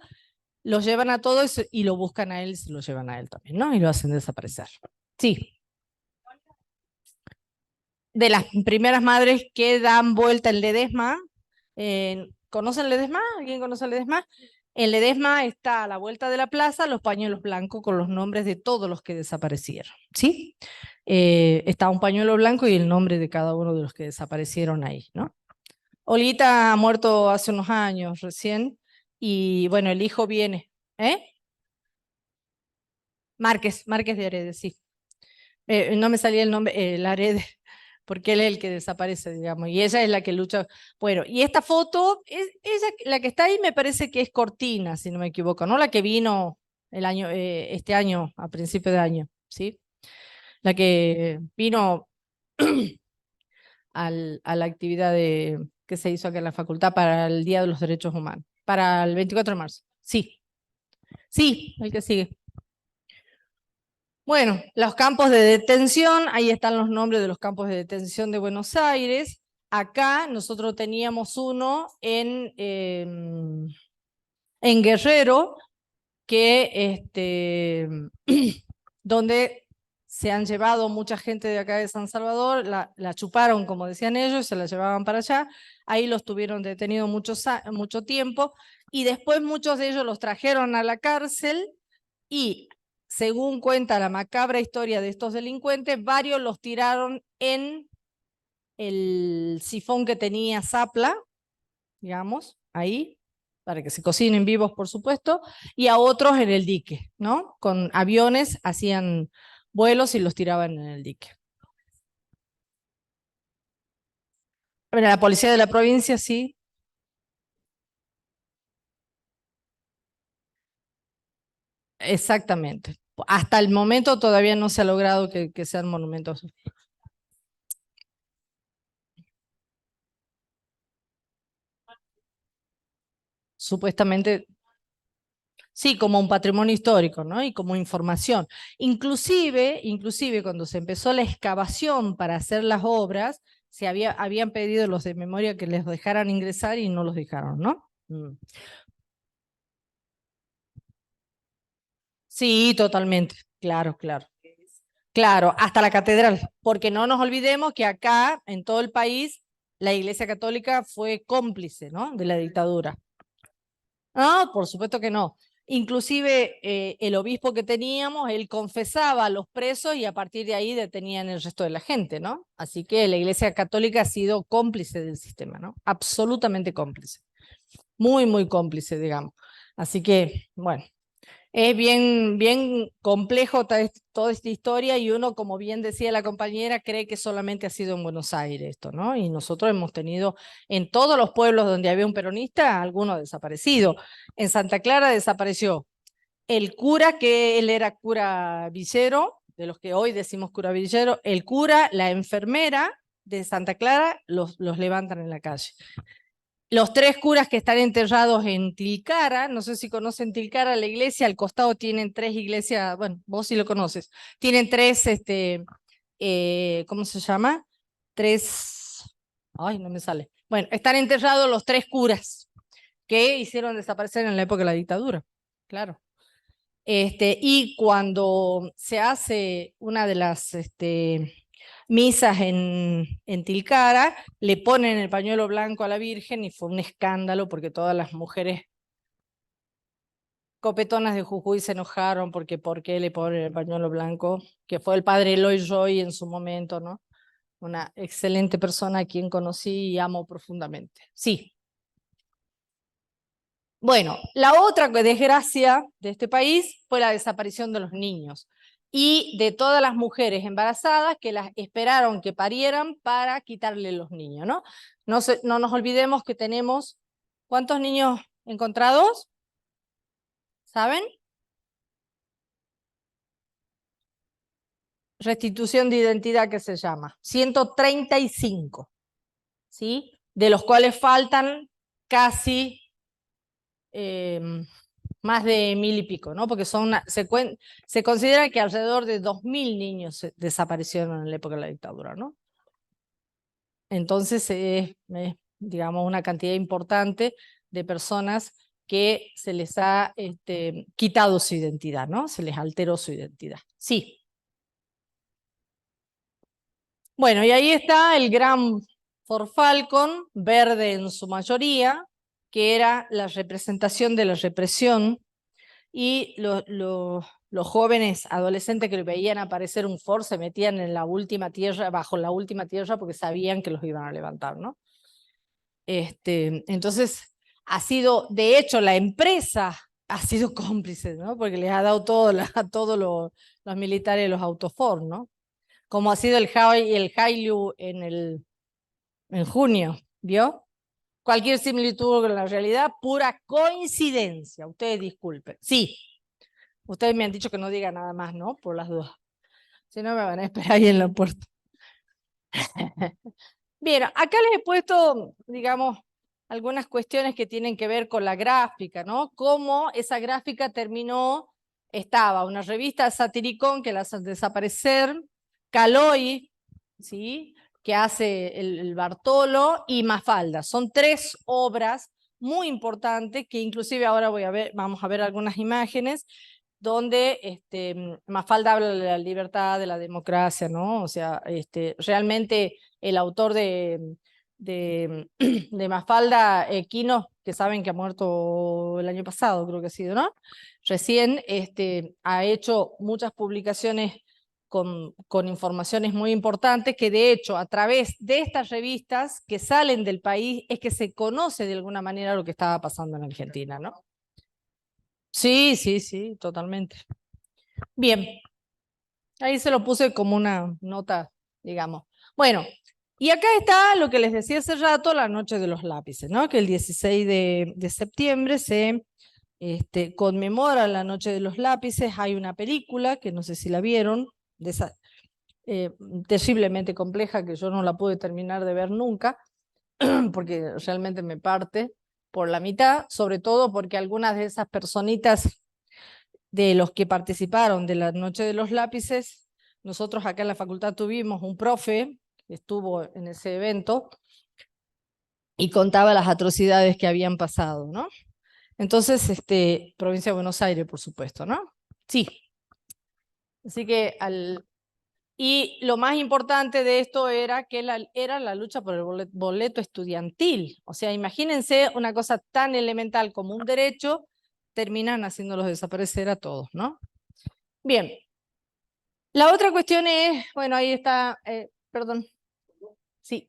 los llevan a todos y lo buscan a él, se lo llevan a él también, ¿no? Y lo hacen desaparecer. Sí, de las primeras madres que dan vuelta en Ledesma. ¿Conocen Ledesma? ¿Alguien conoce Ledesma? En Ledesma está a la vuelta de la plaza los pañuelos blancos con los nombres de todos los que desaparecieron, ¿sí? Está un pañuelo blanco y el nombre de cada uno de los que desaparecieron ahí, ¿no? Olita ha muerto hace unos años recién y bueno, el hijo viene. ¿Eh? Márquez de Aredes, sí. No me salía el nombre, Aredes, porque él es el que desaparece, digamos, y ella es la que lucha. Bueno, y esta foto, ella, la que está ahí me parece que es Cortina, si no me equivoco, ¿no? La que vino este año, a principio de año, ¿sí? La que vino a la actividad que se hizo acá en la facultad para el Día de los Derechos Humanos, para el 24 de marzo. Sí, sí, el que sigue. Bueno, los campos de detención, ahí están los nombres de los campos de detención de Buenos Aires. Acá nosotros teníamos uno en Guerrero, que donde se han llevado mucha gente de acá de San Salvador, la chuparon, como decían ellos, se la llevaban para allá, ahí los tuvieron detenidos mucho tiempo, y después muchos de ellos los trajeron a la cárcel, y según cuenta la macabra historia de estos delincuentes, varios los tiraron en el sifón que tenía Zapla, digamos, ahí, para que se cocinen vivos, por supuesto, y a otros en el dique, ¿no? Con aviones hacían vuelos y los tiraban en el dique. Bueno, la policía de la provincia sí. Exactamente. Hasta el momento todavía no se ha logrado que sean monumentos. Supuestamente, sí, como un patrimonio histórico, ¿no? Y como información. Inclusive cuando se empezó la excavación para hacer las obras, habían pedido los de memoria que les dejaran ingresar y no los dejaron, ¿no? Sí, totalmente. Claro, claro. Claro, hasta la catedral, porque no nos olvidemos que acá, en todo el país, la Iglesia Católica fue cómplice, ¿no? De la dictadura. Ah, por supuesto que no. Inclusive el obispo que teníamos, él confesaba a los presos y a partir de ahí detenían el resto de la gente, ¿no? Así que la Iglesia Católica ha sido cómplice del sistema, ¿no? Absolutamente cómplice. Muy, muy cómplice, digamos. Así que, bueno, es bien complejo toda esta historia y uno, como bien decía la compañera, cree que solamente ha sido en Buenos Aires esto, ¿no? Y nosotros hemos tenido en todos los pueblos donde había un peronista, alguno desaparecido. En Santa Clara desapareció el cura, que él era cura villero, de los que hoy decimos cura villero, el cura, la enfermera de Santa Clara, los levantan en la calle. Los tres curas que están enterrados en Tilcara, no sé si conocen Tilcara, la iglesia, al costado tienen tres iglesias, bueno, vos sí lo conoces, tienen tres, ¿cómo se llama? Tres, ay, no me sale. Bueno, están enterrados los tres curas que hicieron desaparecer en la época de la dictadura, claro. Y cuando se hace una de las misas en Tilcara, le ponen el pañuelo blanco a la Virgen y fue un escándalo porque todas las mujeres copetonas de Jujuy se enojaron porque ¿por qué le ponen el pañuelo blanco? Que fue el padre Eloy Roy en su momento, ¿no? Una excelente persona a quien conocí y amo profundamente. Sí. Bueno, la otra desgracia de este país fue la desaparición de los niños y de todas las mujeres embarazadas que las esperaron que parieran para quitarle los niños, ¿no? No nos olvidemos que tenemos, ¿cuántos niños encontrados? ¿Saben? Restitución de identidad que se llama, 135, ¿sí? De los cuales faltan casi más de 1000 y pico, ¿no? Porque se considera que alrededor de 2000 niños desaparecieron en la época de la dictadura, ¿no? Entonces digamos, una cantidad importante de personas que se les ha quitado su identidad, ¿no? Se les alteró su identidad. Sí. Bueno, y ahí está el gran Ford Falcon, verde en su mayoría, que era la representación de la represión, y los jóvenes adolescentes que veían aparecer un Ford se metían en la última tierra, bajo la última tierra, porque sabían que los iban a levantar, ¿no? Entonces, de hecho, la empresa ha sido cómplice, ¿no? Porque les ha dado a todos los militares los autos Ford, ¿no? Como ha sido el Hilux en junio, ¿vio? Cualquier similitud con la realidad, pura coincidencia. Ustedes disculpen. Sí, ustedes me han dicho que no diga nada más, ¿no? Por las dudas. Si no, me van a esperar ahí en la puerta. Bien, acá les he puesto, digamos, algunas cuestiones que tienen que ver con la gráfica, ¿no? Cómo esa gráfica estaba una revista Satiricón que la hace desaparecer, Caloi, ¿sí? Que hace el Bartolo, y Mafalda. Son tres obras muy importantes que inclusive ahora vamos a ver algunas imágenes, donde Mafalda habla de la libertad, de la democracia, ¿no? O sea, realmente el autor de Mafalda, Quino, que saben que ha muerto el año pasado, creo que ha sido, ¿no? Recién ha hecho muchas publicaciones con informaciones muy importantes que de hecho a través de estas revistas que salen del país es que se conoce de alguna manera lo que estaba pasando en Argentina, ¿no? Sí, sí, sí, totalmente. Bien, ahí se lo puse como una nota, digamos. Bueno, y acá está lo que les decía hace rato, la noche de los lápices, ¿no? Que el 16 de septiembre se conmemora la noche de los lápices. Hay una película, que no sé si la vieron, de esa, terriblemente compleja, que yo no la pude terminar de ver nunca, porque realmente me parte por la mitad, sobre todo porque algunas de esas personitas de los que participaron de la Noche de los Lápices, nosotros acá en la facultad tuvimos un profe que estuvo en ese evento y contaba las atrocidades que habían pasado, ¿no? Entonces, provincia de Buenos Aires, por supuesto, ¿no? Sí. Así que y lo más importante de esto era que era la lucha por el boleto estudiantil. O sea, imagínense una cosa tan elemental como un derecho, terminan haciéndolos desaparecer a todos, ¿no? Bien. La otra cuestión es, bueno, ahí está, perdón, sí,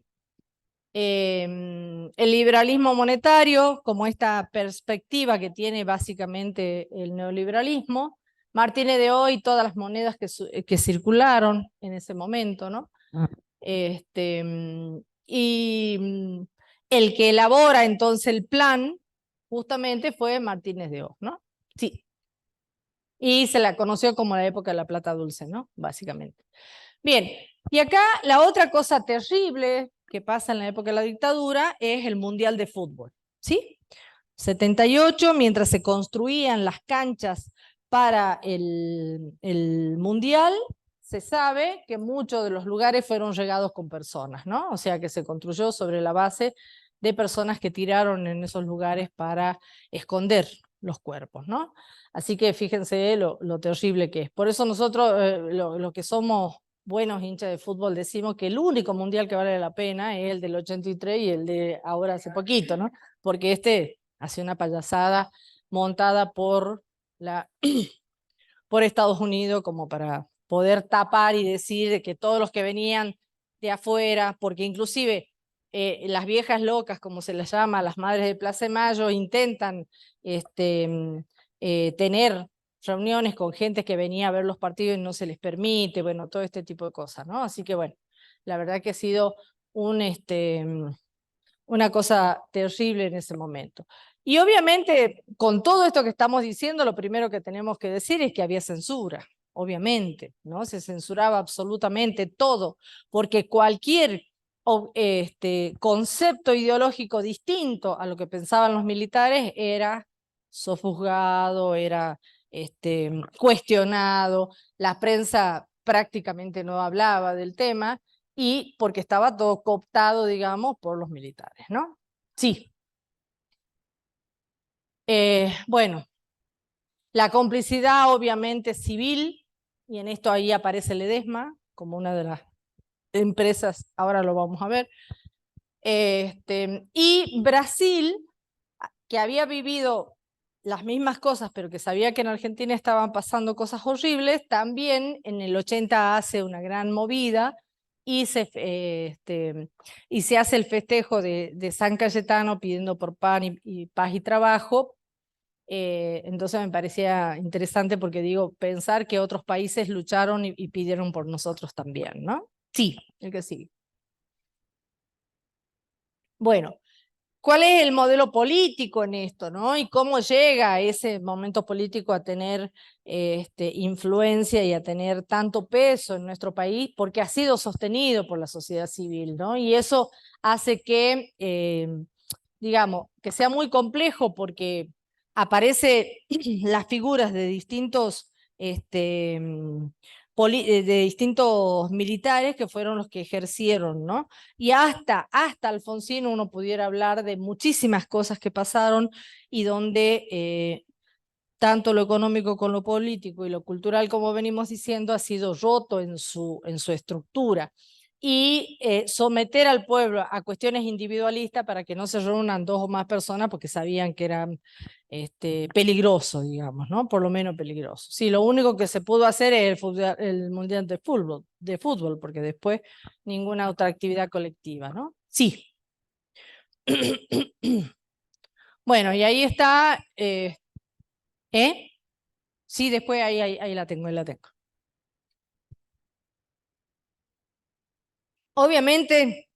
el liberalismo monetario, como esta perspectiva que tiene básicamente el neoliberalismo. Martínez de Hoy, todas las monedas que circularon en ese momento, ¿no? Y el que elabora entonces el plan justamente fue Martínez de Oz, ¿no? Sí. Y se la conoció como la época de la plata dulce, ¿no? Básicamente. Bien, y acá la otra cosa terrible que pasa en la época de la dictadura es el Mundial de Fútbol, ¿sí? 78, mientras se construían las canchas para el Mundial, se sabe que muchos de los lugares fueron regados con personas, ¿no? O sea que se construyó sobre la base de personas que tiraron en esos lugares para esconder los cuerpos, ¿no? Así que fíjense lo terrible que es. Por eso nosotros, lo que somos buenos hinchas de fútbol, decimos que el único mundial que vale la pena es el del 83 y el de ahora hace poquito, ¿no? Porque hace una payasada montada por Estados Unidos como para poder tapar y decir que todos los que venían de afuera, porque inclusive las viejas locas, como se les llama, las madres de Plaza de Mayo, intentan tener reuniones con gente que venía a ver los partidos y no se les permite, bueno, todo este tipo de cosas, ¿no? Así que bueno, la verdad que ha sido una cosa terrible en ese momento. Y obviamente, con todo esto que estamos diciendo, lo primero que tenemos que decir es que había censura, obviamente, ¿no? Se censuraba absolutamente todo, porque cualquier concepto ideológico distinto a lo que pensaban los militares era sofusgado, era cuestionado, la prensa prácticamente no hablaba del tema, y porque estaba todo cooptado, digamos, por los militares, ¿no? Sí. Bueno, la complicidad obviamente civil, y en esto ahí aparece Ledesma como una de las empresas, ahora lo vamos a ver. Y Brasil, que había vivido las mismas cosas, pero que sabía que en Argentina estaban pasando cosas horribles, también en el 80 hace una gran movida y se hace el festejo de San Cayetano pidiendo por pan y paz y trabajo. Entonces me parecía interesante porque digo, pensar que otros países lucharon y pidieron por nosotros también, ¿no? Sí, el que sí. Bueno, ¿cuál es el modelo político en esto, no? Y cómo llega ese momento político a tener influencia y a tener tanto peso en nuestro país, porque ha sido sostenido por la sociedad civil, ¿no? Y eso hace que, digamos, que sea muy complejo porque aparecen las figuras de distintos de distintos militares que fueron los que ejercieron, ¿no? Y hasta Alfonsín uno pudiera hablar de muchísimas cosas que pasaron y donde tanto lo económico con lo político y lo cultural, como venimos diciendo, ha sido roto en su estructura. Y someter al pueblo a cuestiones individualistas para que no se reúnan dos o más personas porque sabían que eran peligroso, digamos, ¿no? Por lo menos peligroso. Sí, lo único que se pudo hacer es el Mundial de fútbol, porque después ninguna otra actividad colectiva, ¿no? Sí. Bueno, y ahí está, ¿eh? Sí, después ahí la tengo, ahí la tengo. Obviamente,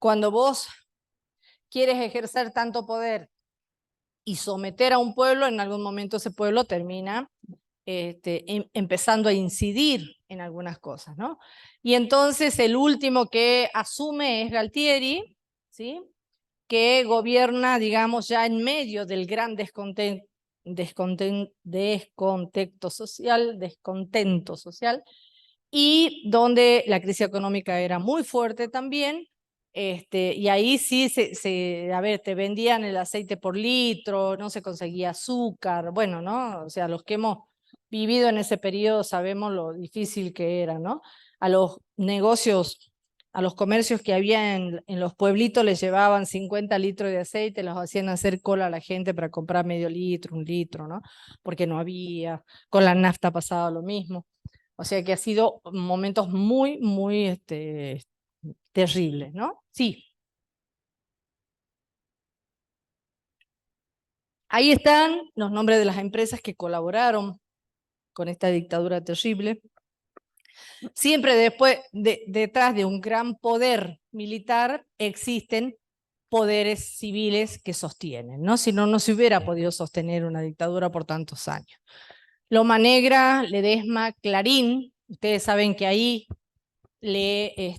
cuando vos quieres ejercer tanto poder y someter a un pueblo, en algún momento ese pueblo termina empezando a incidir en algunas cosas, ¿no? Y entonces el último que asume es Galtieri, ¿sí? Que gobierna, digamos, ya en medio del gran descontento social, y donde la crisis económica era muy fuerte también, y ahí sí, a ver, te vendían el aceite por litro, no se conseguía azúcar, bueno, ¿no? O sea, los que hemos vivido en ese periodo sabemos lo difícil que era, ¿no? A los negocios, a los comercios que había en los pueblitos les llevaban 50 litros de aceite, los hacían hacer cola a la gente para comprar medio litro, un litro, ¿no? Porque no había, con la nafta pasaba lo mismo. O sea que ha sido momentos muy, muy terribles, ¿no? Sí. Ahí están los nombres de las empresas que colaboraron con esta dictadura terrible. Siempre detrás de un gran poder militar existen poderes civiles que sostienen, ¿no? Si no, no se hubiera podido sostener una dictadura por tantos años. Loma Negra, Ledesma, Clarín, ustedes saben que ahí le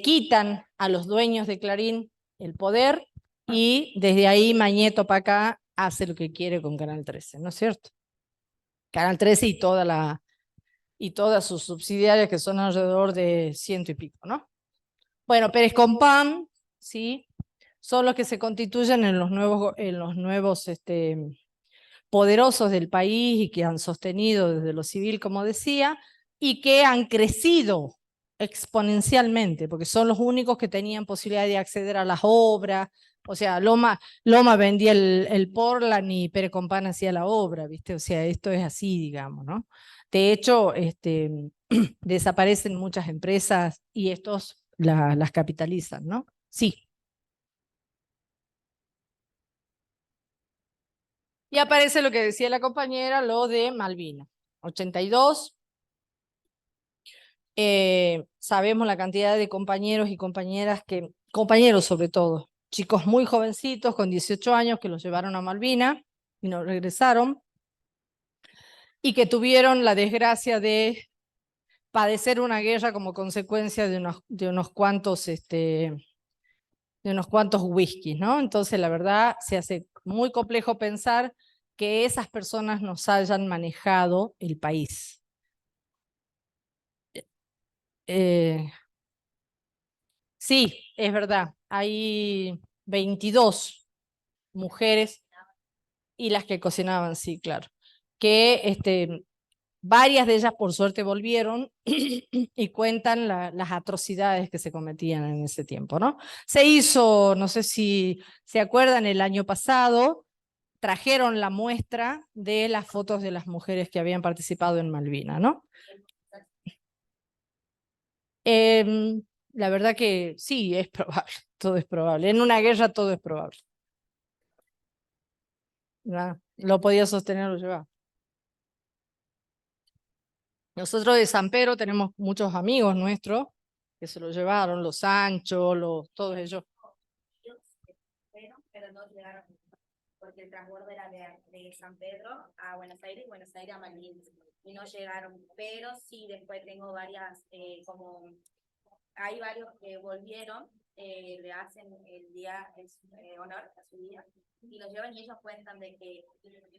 quitan a los dueños de Clarín el poder y desde ahí Mañeto para acá hace lo que quiere con Canal 13, ¿no es cierto? Canal 13 y todas sus subsidiarias, que son alrededor de 100 y pico, ¿no? Bueno, Pérez Compán, ¿sí? Son los que se constituyen en los nuevos poderosos del país y que han sostenido desde lo civil, como decía, y que han crecido exponencialmente, porque son los únicos que tenían posibilidad de acceder a las obras. O sea, Loma vendía el Portland y Pérez Compán hacía la obra, ¿viste? O sea, esto es así, digamos, ¿no? De hecho, desaparecen muchas empresas y estos las capitalizan, ¿no? Sí. Y aparece lo que decía la compañera, lo de Malvinas. 82, sabemos la cantidad de compañeros y compañeras compañeros sobre todo, chicos muy jovencitos con 18 años que los llevaron a Malvinas y no regresaron, y que tuvieron la desgracia de padecer una guerra como consecuencia de unos cuantos whiskies, ¿no? Entonces, la verdad, se hace muy complejo pensar que esas personas nos hayan manejado el país. Sí, es verdad. Hay 22 mujeres y las que cocinaban, sí, claro. Que varias de ellas, por suerte, volvieron y cuentan las atrocidades que se cometían en ese tiempo, ¿no? Se hizo, no sé si se acuerdan, el año pasado trajeron la muestra de las fotos de las mujeres que habían participado en Malvinas, ¿no? La verdad que sí, es probable, todo es probable. En una guerra todo es probable. ¿No? Lo podía sostener, lo llevaba. Nosotros de San Pedro tenemos muchos amigos nuestros que se lo llevaron, los Sancho, todos ellos. Pero no llegaron, porque el transbordo era de San Pedro a Buenos Aires y Buenos Aires a Malvinas, y no llegaron, pero sí después tengo varias, como hay varios que volvieron, le hacen el día, honor a su día, y los llevan y ellos cuentan de que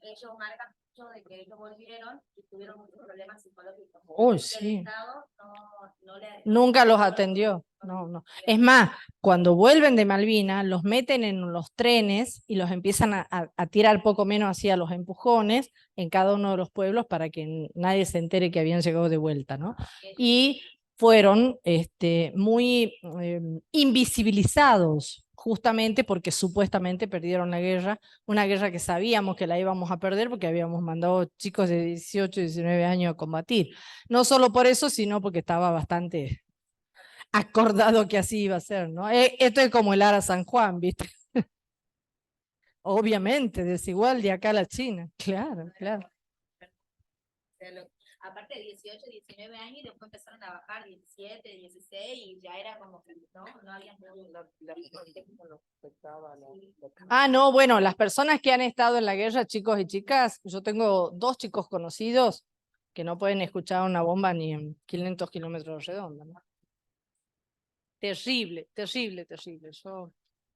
ellos marcan mucho de que ellos volvieron y tuvieron muchos problemas psicológicos. Uy, El sí. Estado no Nunca los atendió. no, no. Es más, cuando vuelven de Malvinas, los meten en los trenes y los empiezan a tirar poco menos así a los empujones en cada uno de los pueblos para que nadie se entere que habían llegado de vuelta, ¿no? Y fueron muy invisibilizados, justamente porque supuestamente perdieron la guerra, una guerra que sabíamos que la íbamos a perder porque habíamos mandado chicos de 18, 19 años a combatir. No solo por eso, sino porque estaba bastante acordado que así iba a ser, ¿no? Esto es como el Ara San Juan, ¿viste? Obviamente, desigual de acá a la China, claro, claro. Aparte de 18, 19 años y después empezaron a bajar 17, 16 y ya era como que no había Ah, no, bueno, las personas que han estado en la guerra, chicos y chicas, yo tengo 2 chicos conocidos que no pueden escuchar una bomba ni en 500 kilómetros redondos, ¿no? Terrible, terrible, terrible.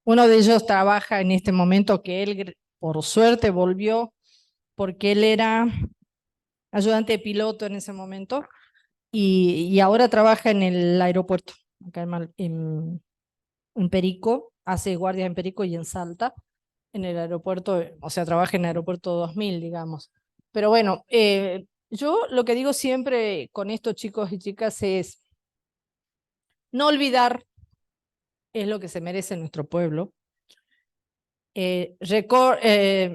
Uno de ellos trabaja en este momento que él, por suerte, volvió porque él era ayudante de piloto en ese momento y ahora trabaja en el aeropuerto, acá en Perico, hace guardias en Perico y en Salta, en el aeropuerto, o sea, trabaja en el aeropuerto 2000, digamos. Pero bueno, yo lo que digo siempre con estos chicos y chicas es no olvidar, es lo que se merece nuestro pueblo,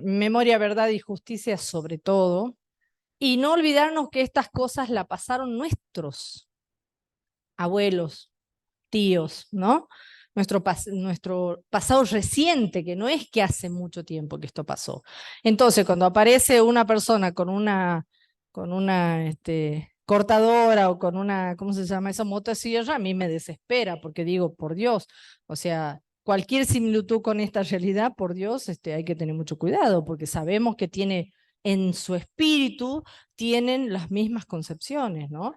memoria, verdad y justicia sobre todo, y no olvidarnos que estas cosas la pasaron nuestros abuelos, tíos, ¿no? Nuestro pasado reciente, que no es que hace mucho tiempo que esto pasó. Entonces, cuando aparece una persona con una cortadora o con una, ¿cómo se llama? Esa motosierra, a mí me desespera, porque digo, por Dios, o sea, cualquier similitud con esta realidad, por Dios, hay que tener mucho cuidado, porque sabemos que tiene en su espíritu, tienen las mismas concepciones, ¿no?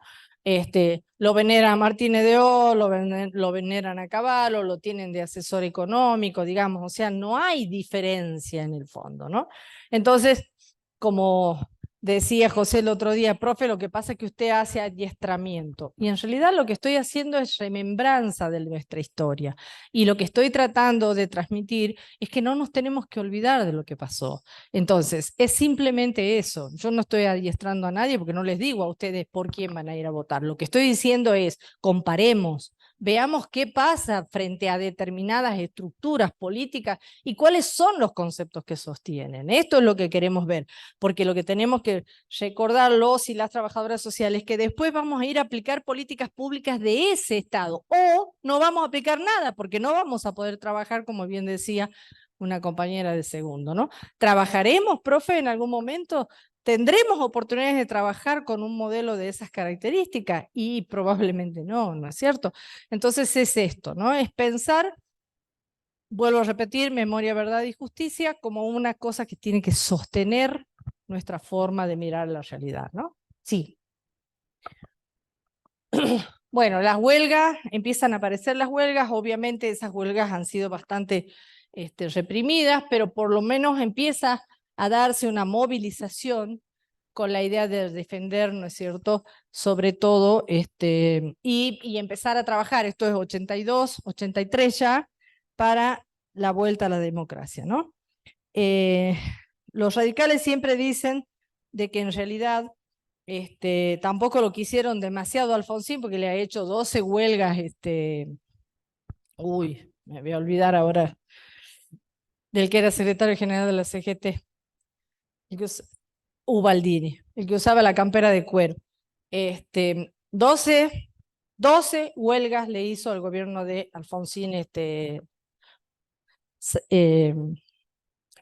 Lo veneran a Martínez de O, lo veneran a Cavallo, lo tienen de asesor económico, digamos, o sea, no hay diferencia en el fondo, ¿no? Entonces, como decía José el otro día, profe, lo que pasa es que usted hace adiestramiento, y en realidad lo que estoy haciendo es remembranza de nuestra historia, y lo que estoy tratando de transmitir es que no nos tenemos que olvidar de lo que pasó. Entonces, es simplemente eso. Yo no estoy adiestrando a nadie porque no les digo a ustedes por quién van a ir a votar. Lo que estoy diciendo es, comparemos, veamos qué pasa frente a determinadas estructuras políticas y cuáles son los conceptos que sostienen. Esto es lo que queremos ver, porque lo que tenemos que recordar los y las trabajadoras sociales es que después vamos a ir a aplicar políticas públicas de ese Estado o no vamos a aplicar nada porque no vamos a poder trabajar, como bien decía una compañera de segundo, ¿no? ¿Trabajaremos, profe, en algún momento? ¿Tendremos oportunidades de trabajar con un modelo de esas características? Y probablemente no, ¿no es cierto? Entonces es esto, ¿no? Es pensar, vuelvo a repetir, memoria, verdad y justicia como una cosa que tiene que sostener nuestra forma de mirar la realidad, ¿no? Sí. Bueno, las huelgas, empiezan a aparecer las huelgas, obviamente esas huelgas han sido bastante reprimidas, pero por lo menos empieza a darse una movilización con la idea de defender, ¿no es cierto?, sobre todo, y empezar a trabajar, esto es 82, 83 ya, para la vuelta a la democracia, ¿no? Los radicales siempre dicen de que en realidad tampoco lo quisieron demasiado a Alfonsín porque le ha hecho 12 huelgas, uy, me voy a olvidar ahora del que era secretario general de la CGT, Ubaldini, el que usaba la campera de cuero. 12 huelgas le hizo al gobierno de Alfonsín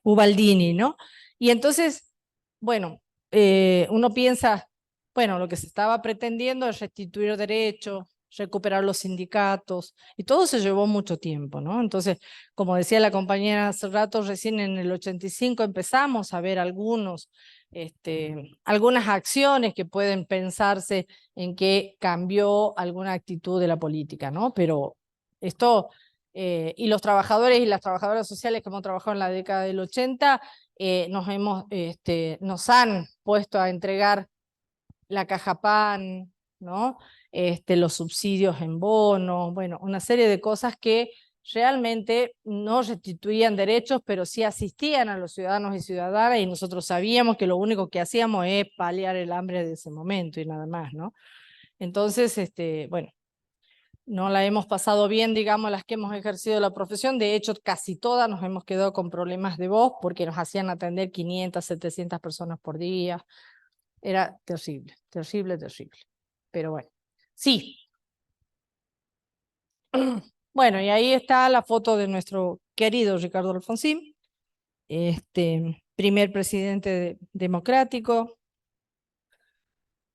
Ubaldini, ¿no? Y entonces, bueno, uno piensa, bueno, lo que se estaba pretendiendo es restituir derechos, recuperar los sindicatos, y todo se llevó mucho tiempo, ¿no? Entonces, como decía la compañera hace rato, recién en el 85 empezamos a ver algunas acciones que pueden pensarse en que cambió alguna actitud de la política, ¿no? Pero esto, y los trabajadores y las trabajadoras sociales que hemos trabajado en la década del 80, nos han puesto a entregar la caja pan, ¿no? Los subsidios en bonos, bueno, una serie de cosas que realmente no restituían derechos, pero sí asistían a los ciudadanos y ciudadanas, y nosotros sabíamos que lo único que hacíamos es paliar el hambre de ese momento y nada más, ¿no? Entonces, bueno, no la hemos pasado bien, digamos, las que hemos ejercido la profesión. De hecho, casi todas nos hemos quedado con problemas de voz porque nos hacían atender 500, 700 personas por día. Era terrible, terrible, terrible. Pero bueno, sí. Bueno, y ahí está la foto de nuestro querido Ricardo Alfonsín, primer presidente democrático,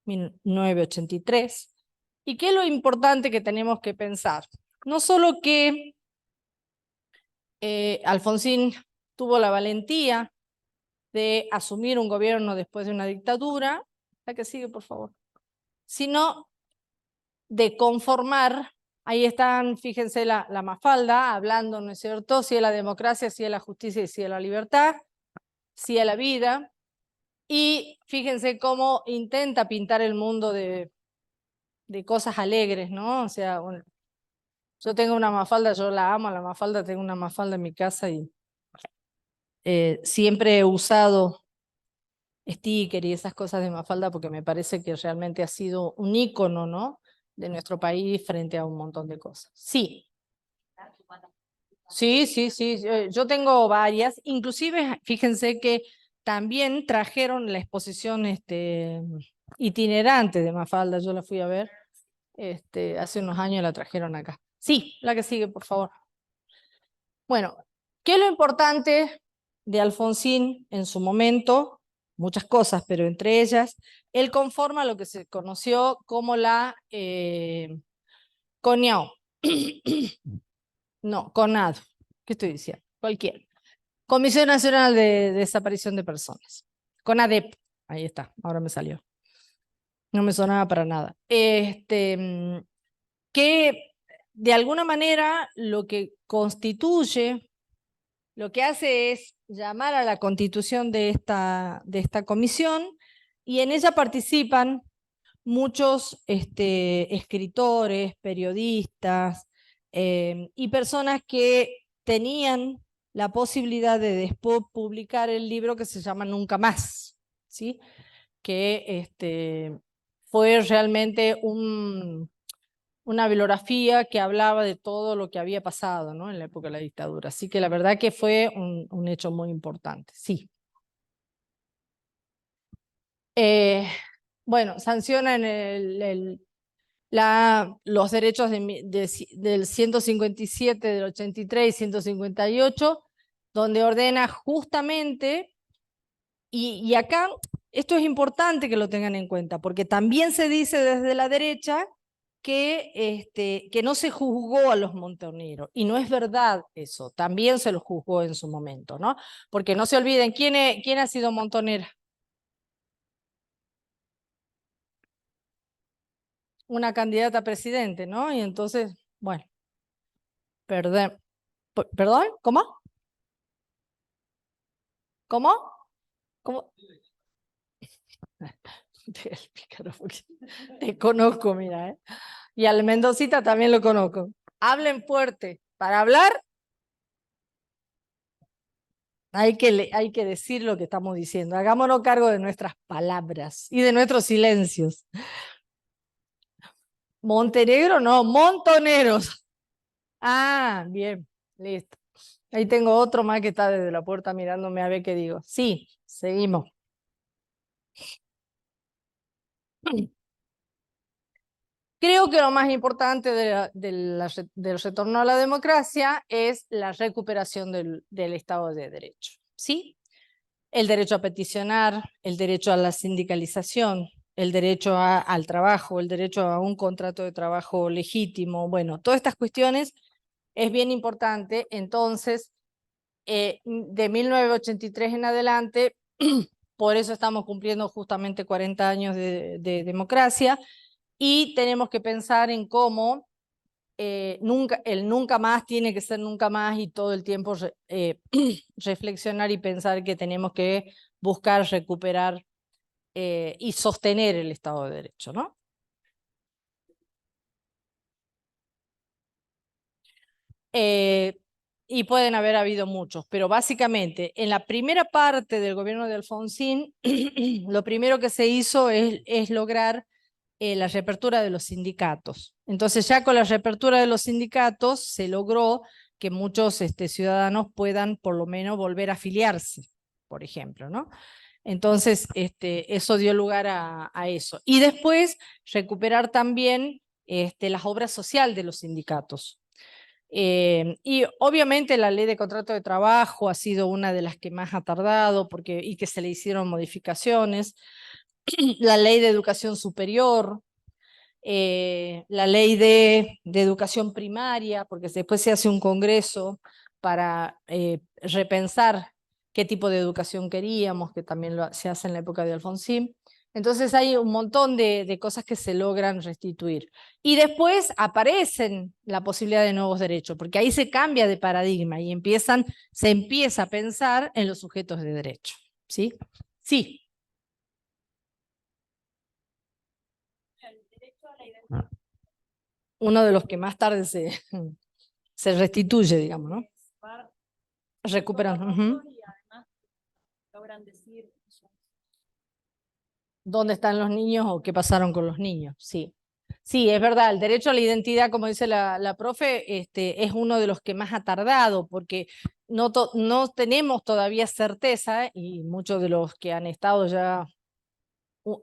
1983. ¿Y qué es lo importante que tenemos que pensar? No solo que Alfonsín tuvo la valentía de asumir un gobierno después de una dictadura, la que sigue, por favor, sino de conformar, ahí están, fíjense la Mafalda, hablando, ¿no es cierto?, sí a la democracia, sí a la justicia y sí a la libertad, sí a la vida, y fíjense cómo intenta pintar el mundo de cosas alegres, ¿no? O sea, bueno, yo tengo una Mafalda, yo la amo, la Mafalda, tengo una Mafalda en mi casa y siempre he usado sticker y esas cosas de Mafalda porque me parece que realmente ha sido un ícono, ¿no?, de nuestro país frente a un montón de cosas. Sí, sí, yo tengo varias, inclusive fíjense que también trajeron la exposición itinerante de Mafalda, yo la fui a ver, hace unos años la trajeron acá. Sí, la que sigue, por favor. Bueno, ¿qué es lo importante de Alfonsín en su momento? Muchas cosas, pero entre ellas, él conforma lo que se conoció como la CONIAO. No, CONADO. ¿Qué estoy diciendo? Cualquiera. Comisión Nacional de Desaparición de Personas. CONADEP. Ahí está, ahora me salió. No me sonaba para nada. Que de alguna manera lo que constituye, lo que hace es llamar a la constitución de esta comisión, y en ella participan muchos escritores, periodistas y personas que tenían la posibilidad de después publicar el libro que se llama Nunca Más, ¿sí? Que fue realmente una bibliografía que hablaba de todo lo que había pasado, ¿no?, en la época de la dictadura. Así que la verdad que fue un hecho muy importante, sí. Bueno, sancionan los derechos del 157, del 83 y 158, donde ordena justamente, y acá esto es importante que lo tengan en cuenta, porque también se dice desde la derecha que no se juzgó a los montoneros, y no es verdad eso, también se los juzgó en su momento, ¿no? Porque no se olviden, ¿quién ha sido montonera? Una candidata a presidente, ¿no? Y entonces, bueno, perdón, ¿perdón? ¿Cómo? ¿Cómo? ¿Cómo? El pícaro, porque te conozco, mira, ¿eh? Y al Mendocita también lo conozco. Hablen fuerte. Para hablar hay que decir lo que estamos diciendo. Hagámonos cargo de nuestras palabras y de nuestros silencios. Montenegro no, montoneros. Ah, bien, listo. Ahí tengo otro más que está desde la puerta mirándome a ver qué digo. Sí, seguimos. Creo que lo más importante del retorno a la democracia es la recuperación del Estado de Derecho, ¿sí? El derecho a peticionar, el derecho a la sindicalización, el derecho al trabajo, el derecho a un contrato de trabajo legítimo. Bueno, todas estas cuestiones es bien importante. Entonces, de 1983 en adelante, por eso estamos cumpliendo justamente 40 años de democracia, y tenemos que pensar en cómo el nunca más tiene que ser nunca más, y todo el tiempo reflexionar y pensar que tenemos que buscar recuperar y sostener el Estado de Derecho, ¿no? y pueden haber habido muchos, pero básicamente en la primera parte del gobierno de Alfonsín, lo primero que se hizo es lograr la reapertura de los sindicatos. Entonces ya con la reapertura de los sindicatos se logró que muchos ciudadanos puedan por lo menos volver a afiliarse, por ejemplo, ¿no? Entonces, eso dio lugar a eso. Y después recuperar también las obras sociales de los sindicatos. Y obviamente la ley de contrato de trabajo ha sido una de las que más ha tardado y que se le hicieron modificaciones. La ley de educación superior, la ley de educación primaria, porque después se hace un congreso para repensar qué tipo de educación queríamos, que también se hace en la época de Alfonsín. Entonces hay un montón de cosas que se logran restituir. Y después aparecen la posibilidad de nuevos derechos, porque ahí se cambia de paradigma y se empieza a pensar en los sujetos de derecho. ¿Sí? Sí. Uno de los que más tarde se restituye, digamos, ¿no? Recuperan. Y además logran decir ¿Dónde están los niños o qué pasaron con los niños? Sí. Sí, es verdad, el derecho a la identidad, como dice la profe, es uno de los que más ha tardado, porque no tenemos todavía certeza, y muchos de los que han estado ya,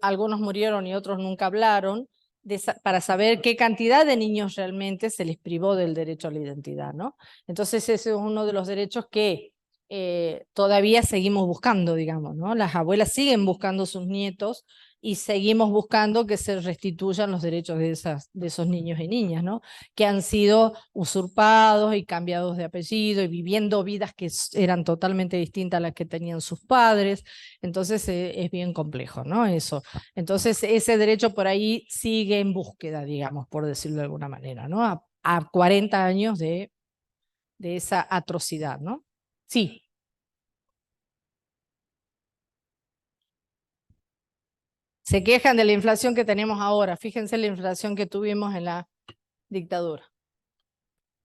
algunos murieron y otros nunca hablaron, para saber qué cantidad de niños realmente se les privó del derecho a la identidad, ¿no? Entonces ese es uno de los derechos que todavía seguimos buscando, digamos, ¿no? Las abuelas siguen buscando sus nietos y seguimos buscando que se restituyan los derechos de esos niños y niñas, ¿no? Que han sido usurpados y cambiados de apellido y viviendo vidas que eran totalmente distintas a las que tenían sus padres. Entonces es bien complejo, ¿no? Eso. Entonces ese derecho por ahí sigue en búsqueda, digamos, por decirlo de alguna manera, ¿no? A 40 años de esa atrocidad, ¿no? Sí. Se quejan de la inflación que tenemos ahora. Fíjense la inflación que tuvimos en la dictadura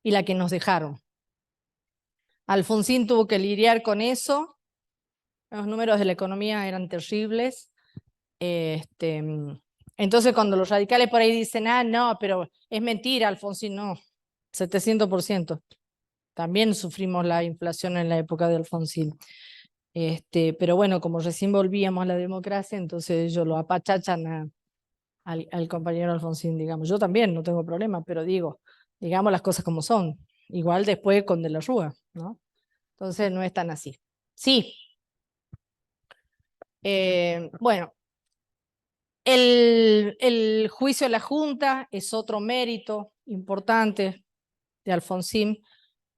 y la que nos dejaron. Alfonsín tuvo que lidiar con eso. Los números de la economía eran terribles. Entonces cuando los radicales por ahí dicen, no, pero es mentira, Alfonsín, no, 700%. También sufrimos la inflación en la época de Alfonsín. Pero bueno, como recién volvíamos a la democracia, entonces ellos lo apachachan al compañero Alfonsín, digamos. Yo también no tengo problema, pero digamos las cosas como son. Igual después con De la Rúa, ¿no? Entonces no es tan así. Sí. Bueno, el juicio de la Junta es otro mérito importante de Alfonsín,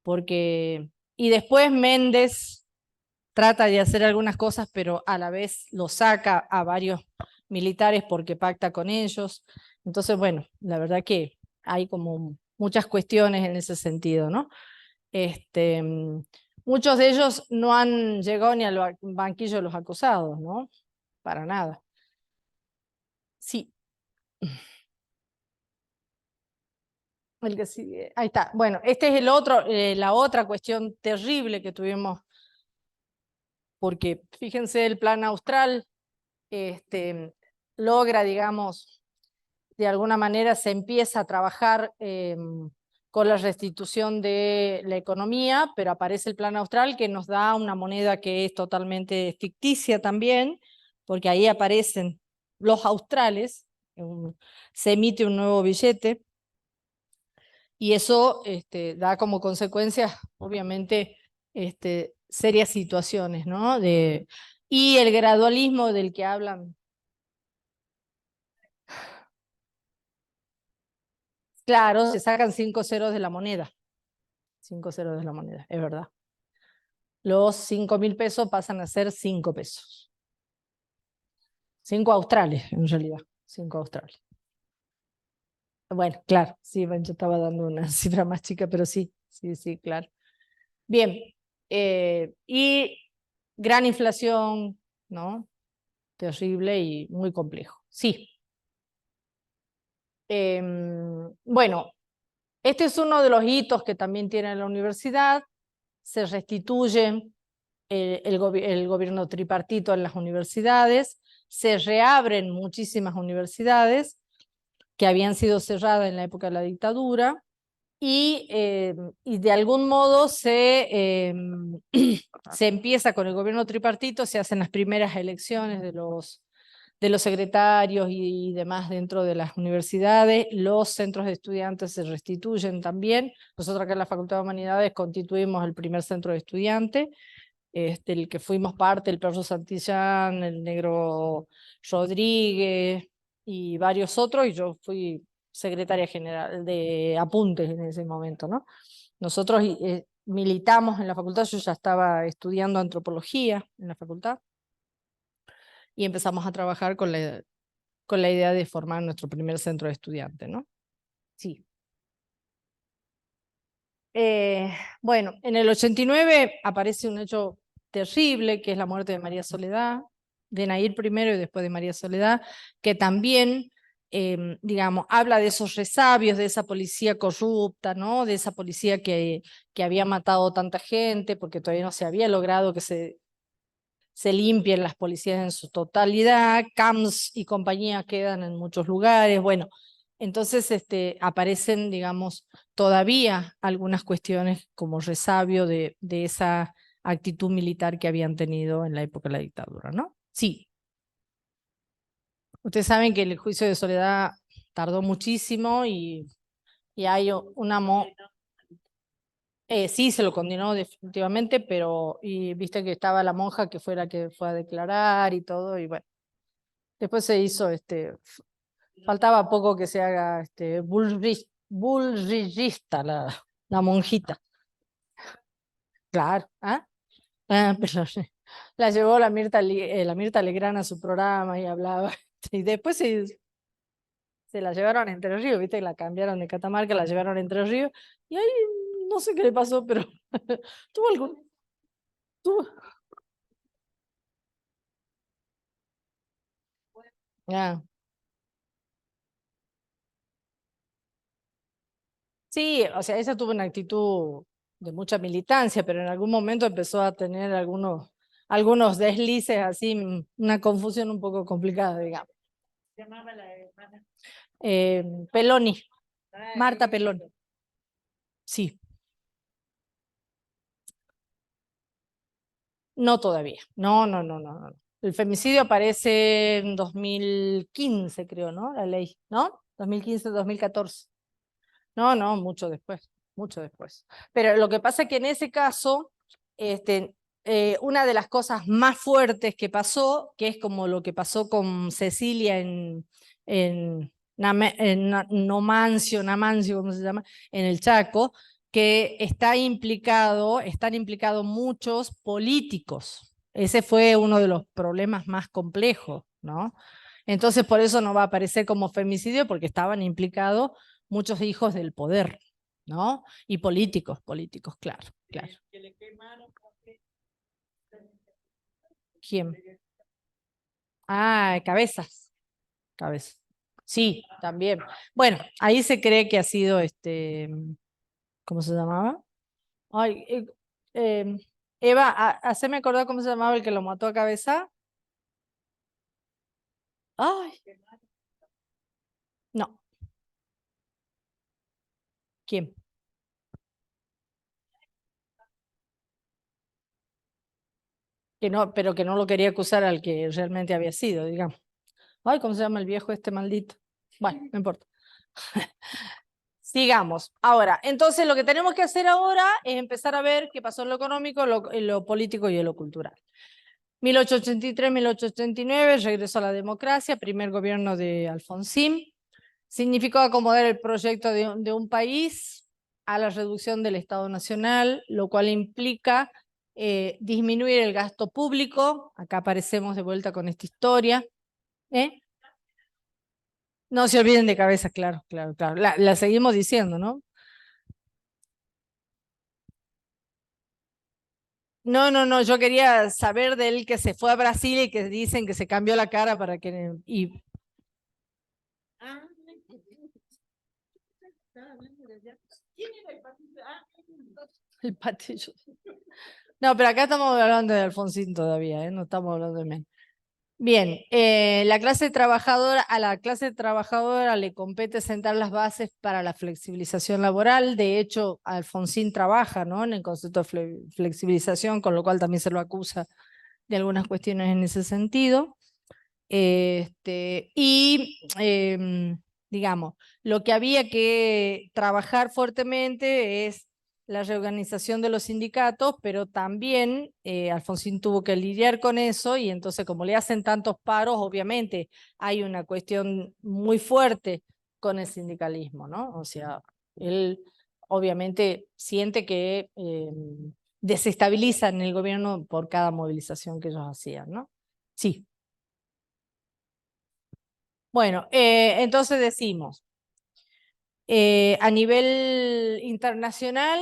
porque, y después Méndez trata de hacer algunas cosas, pero a la vez lo saca a varios militares porque pacta con ellos. Entonces, bueno, la verdad que hay como muchas cuestiones en ese sentido, ¿no? Muchos de ellos no han llegado ni al banquillo de los acusados, ¿no? Para nada. Sí. El que sigue. Ahí está. Bueno, este es la otra cuestión terrible que tuvimos, porque fíjense, el plan austral logra, digamos, de alguna manera se empieza a trabajar con la restitución de la economía, pero aparece el plan austral que nos da una moneda que es totalmente ficticia también, porque ahí aparecen los australes, se emite un nuevo billete, y eso da como consecuencia, obviamente, serias situaciones, ¿no? Y el gradualismo del que hablan. Claro, se sacan 5 ceros de la moneda. 5 ceros de la moneda, es verdad. Los 5.000 pesos pasan a ser 5 pesos. 5 australes, en realidad. 5 australes. Bueno, claro, sí, yo estaba dando una cifra más chica, pero sí, claro. Bien, y gran inflación, ¿no? Terrible y muy complejo. Sí. Bueno, Este es uno de los hitos que también tiene la universidad. Se restituye el gobierno tripartito en las universidades, se reabren muchísimas universidades que habían sido cerradas en la época de la dictadura, y de algún modo se empieza con el gobierno tripartito, se hacen las primeras elecciones de los secretarios y demás dentro de las universidades, los centros de estudiantes se restituyen también. Nosotros acá en la Facultad de Humanidades constituimos el primer centro de estudiantes, el que fuimos parte, el Perro Santillán, el Negro Rodríguez y varios otros, y yo fui secretaria general de apuntes en ese momento, ¿no? Nosotros militamos en la facultad, yo ya estaba estudiando antropología en la facultad, y empezamos a trabajar con la idea de formar nuestro primer centro de estudiantes, ¿no? Sí. Bueno, en el 89 aparece un hecho terrible, que es la muerte de María Soledad, de Nair primero y después de María Soledad, que también, digamos, habla de esos resabios, de esa policía corrupta, ¿no? De esa policía que había matado tanta gente, porque todavía no se había logrado que se limpien las policías en su totalidad, CAMS y compañía quedan en muchos lugares, bueno, entonces aparecen, digamos, todavía algunas cuestiones como resabio de esa actitud militar que habían tenido en la época de la dictadura, ¿no? Sí. Ustedes saben que el juicio de Soledad tardó muchísimo y hay una... sí, se lo condenó definitivamente, pero y viste que estaba la monja que fue la que fue a declarar y todo, y bueno, después se hizo, faltaba poco que se haga bullrillista la monjita. Claro, ¿ah? Pero la llevó la Mirta Legrand a su programa y hablaba, y después se la llevaron a Entre Ríos, viste, la cambiaron de Catamarca, la llevaron a Entre Ríos, y ahí no sé qué le pasó, pero tuvo algún... Tuvo, ah. Sí, o sea, ella tuvo una actitud de mucha militancia, pero en algún momento empezó a tener algunos deslices así, una confusión un poco complicada, digamos. Se llamaba la hermana. Peloni, Marta Peloni. Sí, no todavía. No, no, no, no, no. El femicidio aparece en 2015, creo, ¿no? La ley, ¿no? 2015, 2014. No, no, mucho después, mucho después. Pero lo que pasa es que en ese caso, una de las cosas más fuertes que pasó, que es como lo que pasó con Cecilia en Namancio, ¿cómo se llama? En el Chaco, que están implicados muchos políticos. Ese fue uno de los problemas más complejos, ¿no? Entonces, por eso no va a aparecer como femicidio, porque estaban implicados muchos hijos del poder, ¿no? Y políticos, claro, claro. Que le quemaron. ¿Quién? Ah, Cabezas. Cabezas. Sí, también. Bueno, ahí se cree que ha sido ¿cómo se llamaba? Ay, Eva, haceme acordar cómo se llamaba el que lo mató a Cabeza. Ay, no. ¿Quién? Que no, pero que no lo quería acusar al que realmente había sido, digamos. Ay, ¿cómo se llama el viejo este maldito? Bueno, no importa. Sigamos. Ahora, entonces lo que tenemos que hacer ahora es empezar a ver qué pasó en lo económico, en lo político y en lo cultural. 1883-1889, regresó a la democracia, primer gobierno de Alfonsín. Significó acomodar el proyecto de un país a la reducción del Estado Nacional, lo cual implica disminuir el gasto público. Acá aparecemos de vuelta con esta historia. No se olviden de Cabeza, claro, claro, claro. La seguimos diciendo, ¿no? No, no, no, yo quería saber de él que se fue a Brasil y que dicen que se cambió la cara para que... Y... Ah, estaba hablando de allá. ¿Quién era el partido? Ah, El patillo. No, pero acá estamos hablando de Alfonsín todavía, no estamos hablando de Menem. Bien, a la clase trabajadora le compete sentar las bases para la flexibilización laboral. De hecho, Alfonsín trabaja, ¿no?, en el concepto de flexibilización, con lo cual también se lo acusa de algunas cuestiones en ese sentido. Digamos, lo que había que trabajar fuertemente es la reorganización de los sindicatos, pero también Alfonsín tuvo que lidiar con eso, y entonces como le hacen tantos paros, obviamente hay una cuestión muy fuerte con el sindicalismo, ¿no? O sea, él obviamente siente que desestabilizan el gobierno por cada movilización que ellos hacían, ¿no? Sí. Bueno, entonces decimos, a nivel internacional,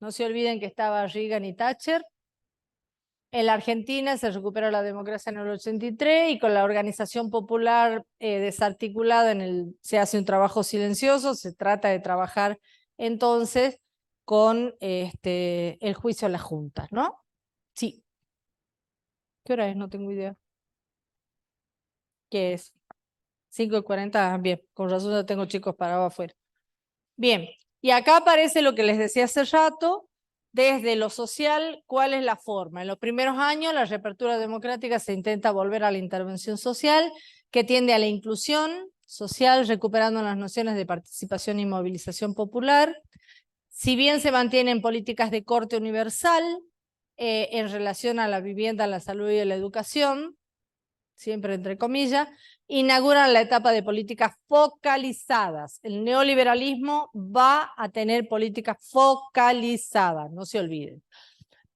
no se olviden que estaba Reagan y Thatcher. En la Argentina se recupera la democracia en el 83 y con la organización popular desarticulada se hace un trabajo silencioso. Se trata de trabajar entonces con el juicio a las juntas, ¿no? Sí. ¿Qué hora es? No tengo idea. ¿Qué es? 5:40, bien, con razón ya tengo chicos parados afuera. Bien, y acá aparece lo que les decía hace rato, desde lo social, ¿cuál es la forma? En los primeros años, la reapertura democrática se intenta volver a la intervención social, que tiende a la inclusión social, recuperando las nociones de participación y movilización popular. Si bien se mantienen políticas de corte universal en relación a la vivienda, la salud y la educación, siempre entre comillas, inauguran la etapa de políticas focalizadas. El neoliberalismo va a tener políticas focalizadas, no se olviden.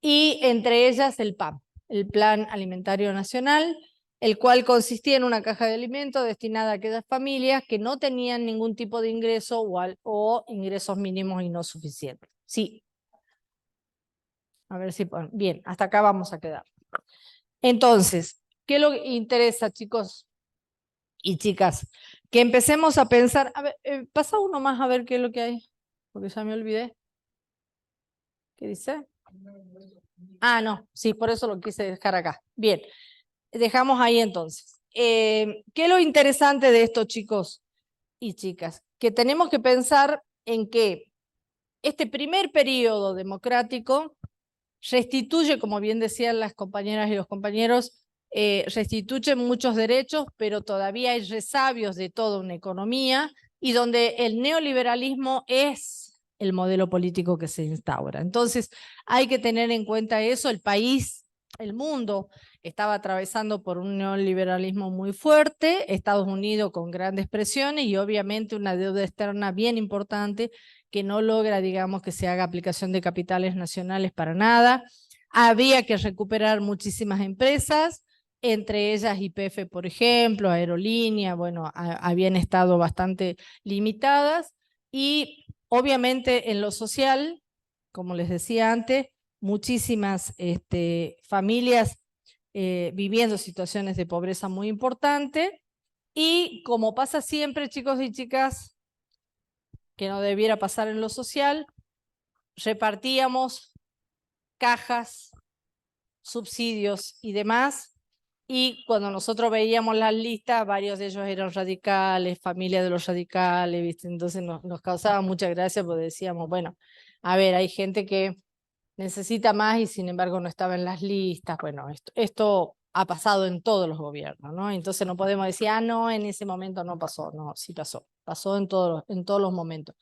Y entre ellas el PAN, el Plan Alimentario Nacional, el cual consistía en una caja de alimentos destinada a aquellas familias que no tenían ningún tipo de ingreso o ingresos mínimos y no suficientes. Sí. A ver si... Bien, hasta acá vamos a quedar. Entonces, ¿qué es lo que interesa, chicos y chicas? Que empecemos a pensar, a ver, pasa uno más a ver qué es lo que hay, porque ya me olvidé. ¿Qué dice? Ah, no, sí, por eso lo quise dejar acá. Bien, dejamos ahí entonces. ¿Qué es lo interesante de esto, chicos y chicas? Que tenemos que pensar en que este primer periodo democrático restituye, como bien decían las compañeras y los compañeros, restituye muchos derechos, pero todavía hay resabios de toda una economía y donde el neoliberalismo es el modelo político que se instaura. Entonces hay que tener en cuenta eso. El país, el mundo, estaba atravesando por un neoliberalismo muy fuerte, Estados Unidos con grandes presiones y obviamente una deuda externa bien importante que no logra, digamos, que se haga aplicación de capitales nacionales para nada. Había que recuperar muchísimas empresas, entre ellas YPF, por ejemplo, aerolínea, bueno, habían estado bastante limitadas y obviamente en lo social, como les decía antes, muchísimas familias viviendo situaciones de pobreza muy importantes y como pasa siempre, chicos y chicas, que no debiera pasar en lo social, repartíamos cajas, subsidios y demás, y cuando nosotros veíamos las listas, varios de ellos eran radicales, familia de los radicales, ¿viste? Entonces nos causaba mucha gracia porque decíamos, bueno, a ver, hay gente que necesita más y sin embargo no estaba en las listas. Bueno, esto ha pasado en todos los gobiernos, ¿no? Entonces no podemos decir, ah, no, en ese momento no pasó. No, sí pasó en todos los momentos.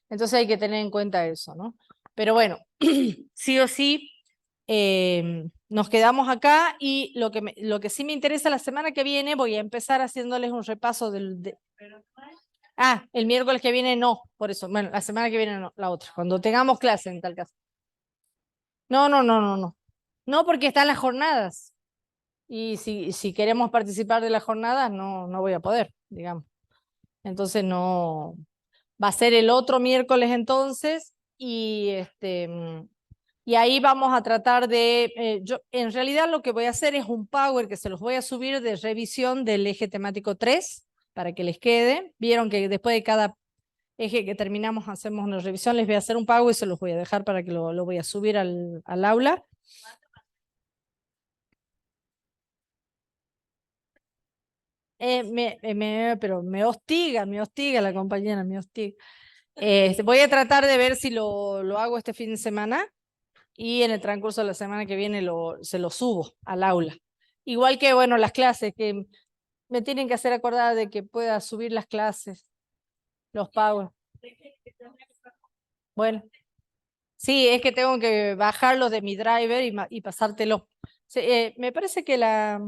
Entonces hay que tener en cuenta eso, ¿no? Pero bueno, sí o sí, nos quedamos acá y lo que sí me interesa la semana que viene, voy a empezar haciéndoles un repaso el miércoles que viene no, por eso, bueno, la semana que viene no, la otra, cuando tengamos clase en tal caso. No, no, porque están las jornadas y si queremos participar de las jornadas no voy a poder, digamos. Entonces no... Va a ser el otro miércoles entonces y ahí vamos a tratar de, yo en realidad lo que voy a hacer es un Power que se los voy a subir de revisión del eje temático 3 para que les quede. Vieron que después de cada eje que terminamos, hacemos una revisión, les voy a hacer un pago y se los voy a dejar para que lo voy a subir al aula. Pero me hostiga la compañera, me hostiga. Voy a tratar de ver si lo hago este fin de semana y en el transcurso de la semana que viene se lo subo al aula. Igual que, bueno, las clases, que me tienen que hacer acordar de que pueda subir las clases, los pagos. Bueno, sí, es que tengo que bajarlos de mi driver y pasártelos. Sí, me parece que la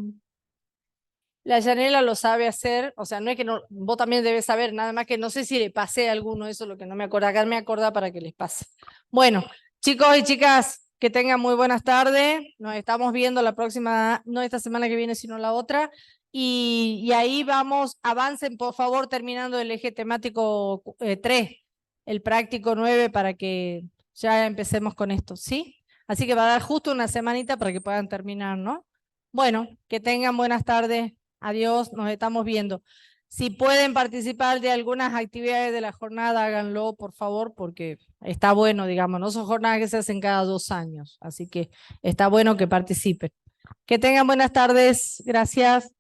Yanela lo sabe hacer, o sea, no es que no, vos también debes saber, nada más que no sé si le pasé a alguno, eso es lo que no me acuerdo, acá me acuerda para que les pase. Bueno, chicos y chicas, que tengan muy buenas tardes, nos estamos viendo la próxima, no esta semana que viene, sino la otra, y ahí vamos, avancen por favor terminando el eje temático 3, el práctico 9, para que ya empecemos con esto, ¿sí? Así que va a dar justo una semanita para que puedan terminar, ¿no? Bueno, que tengan buenas tardes. Adiós, nos estamos viendo. Si pueden participar de algunas actividades de la jornada, háganlo, por favor, porque está bueno, digamos, no son jornadas que se hacen cada 2 años, así que está bueno que participen. Que tengan buenas tardes, gracias.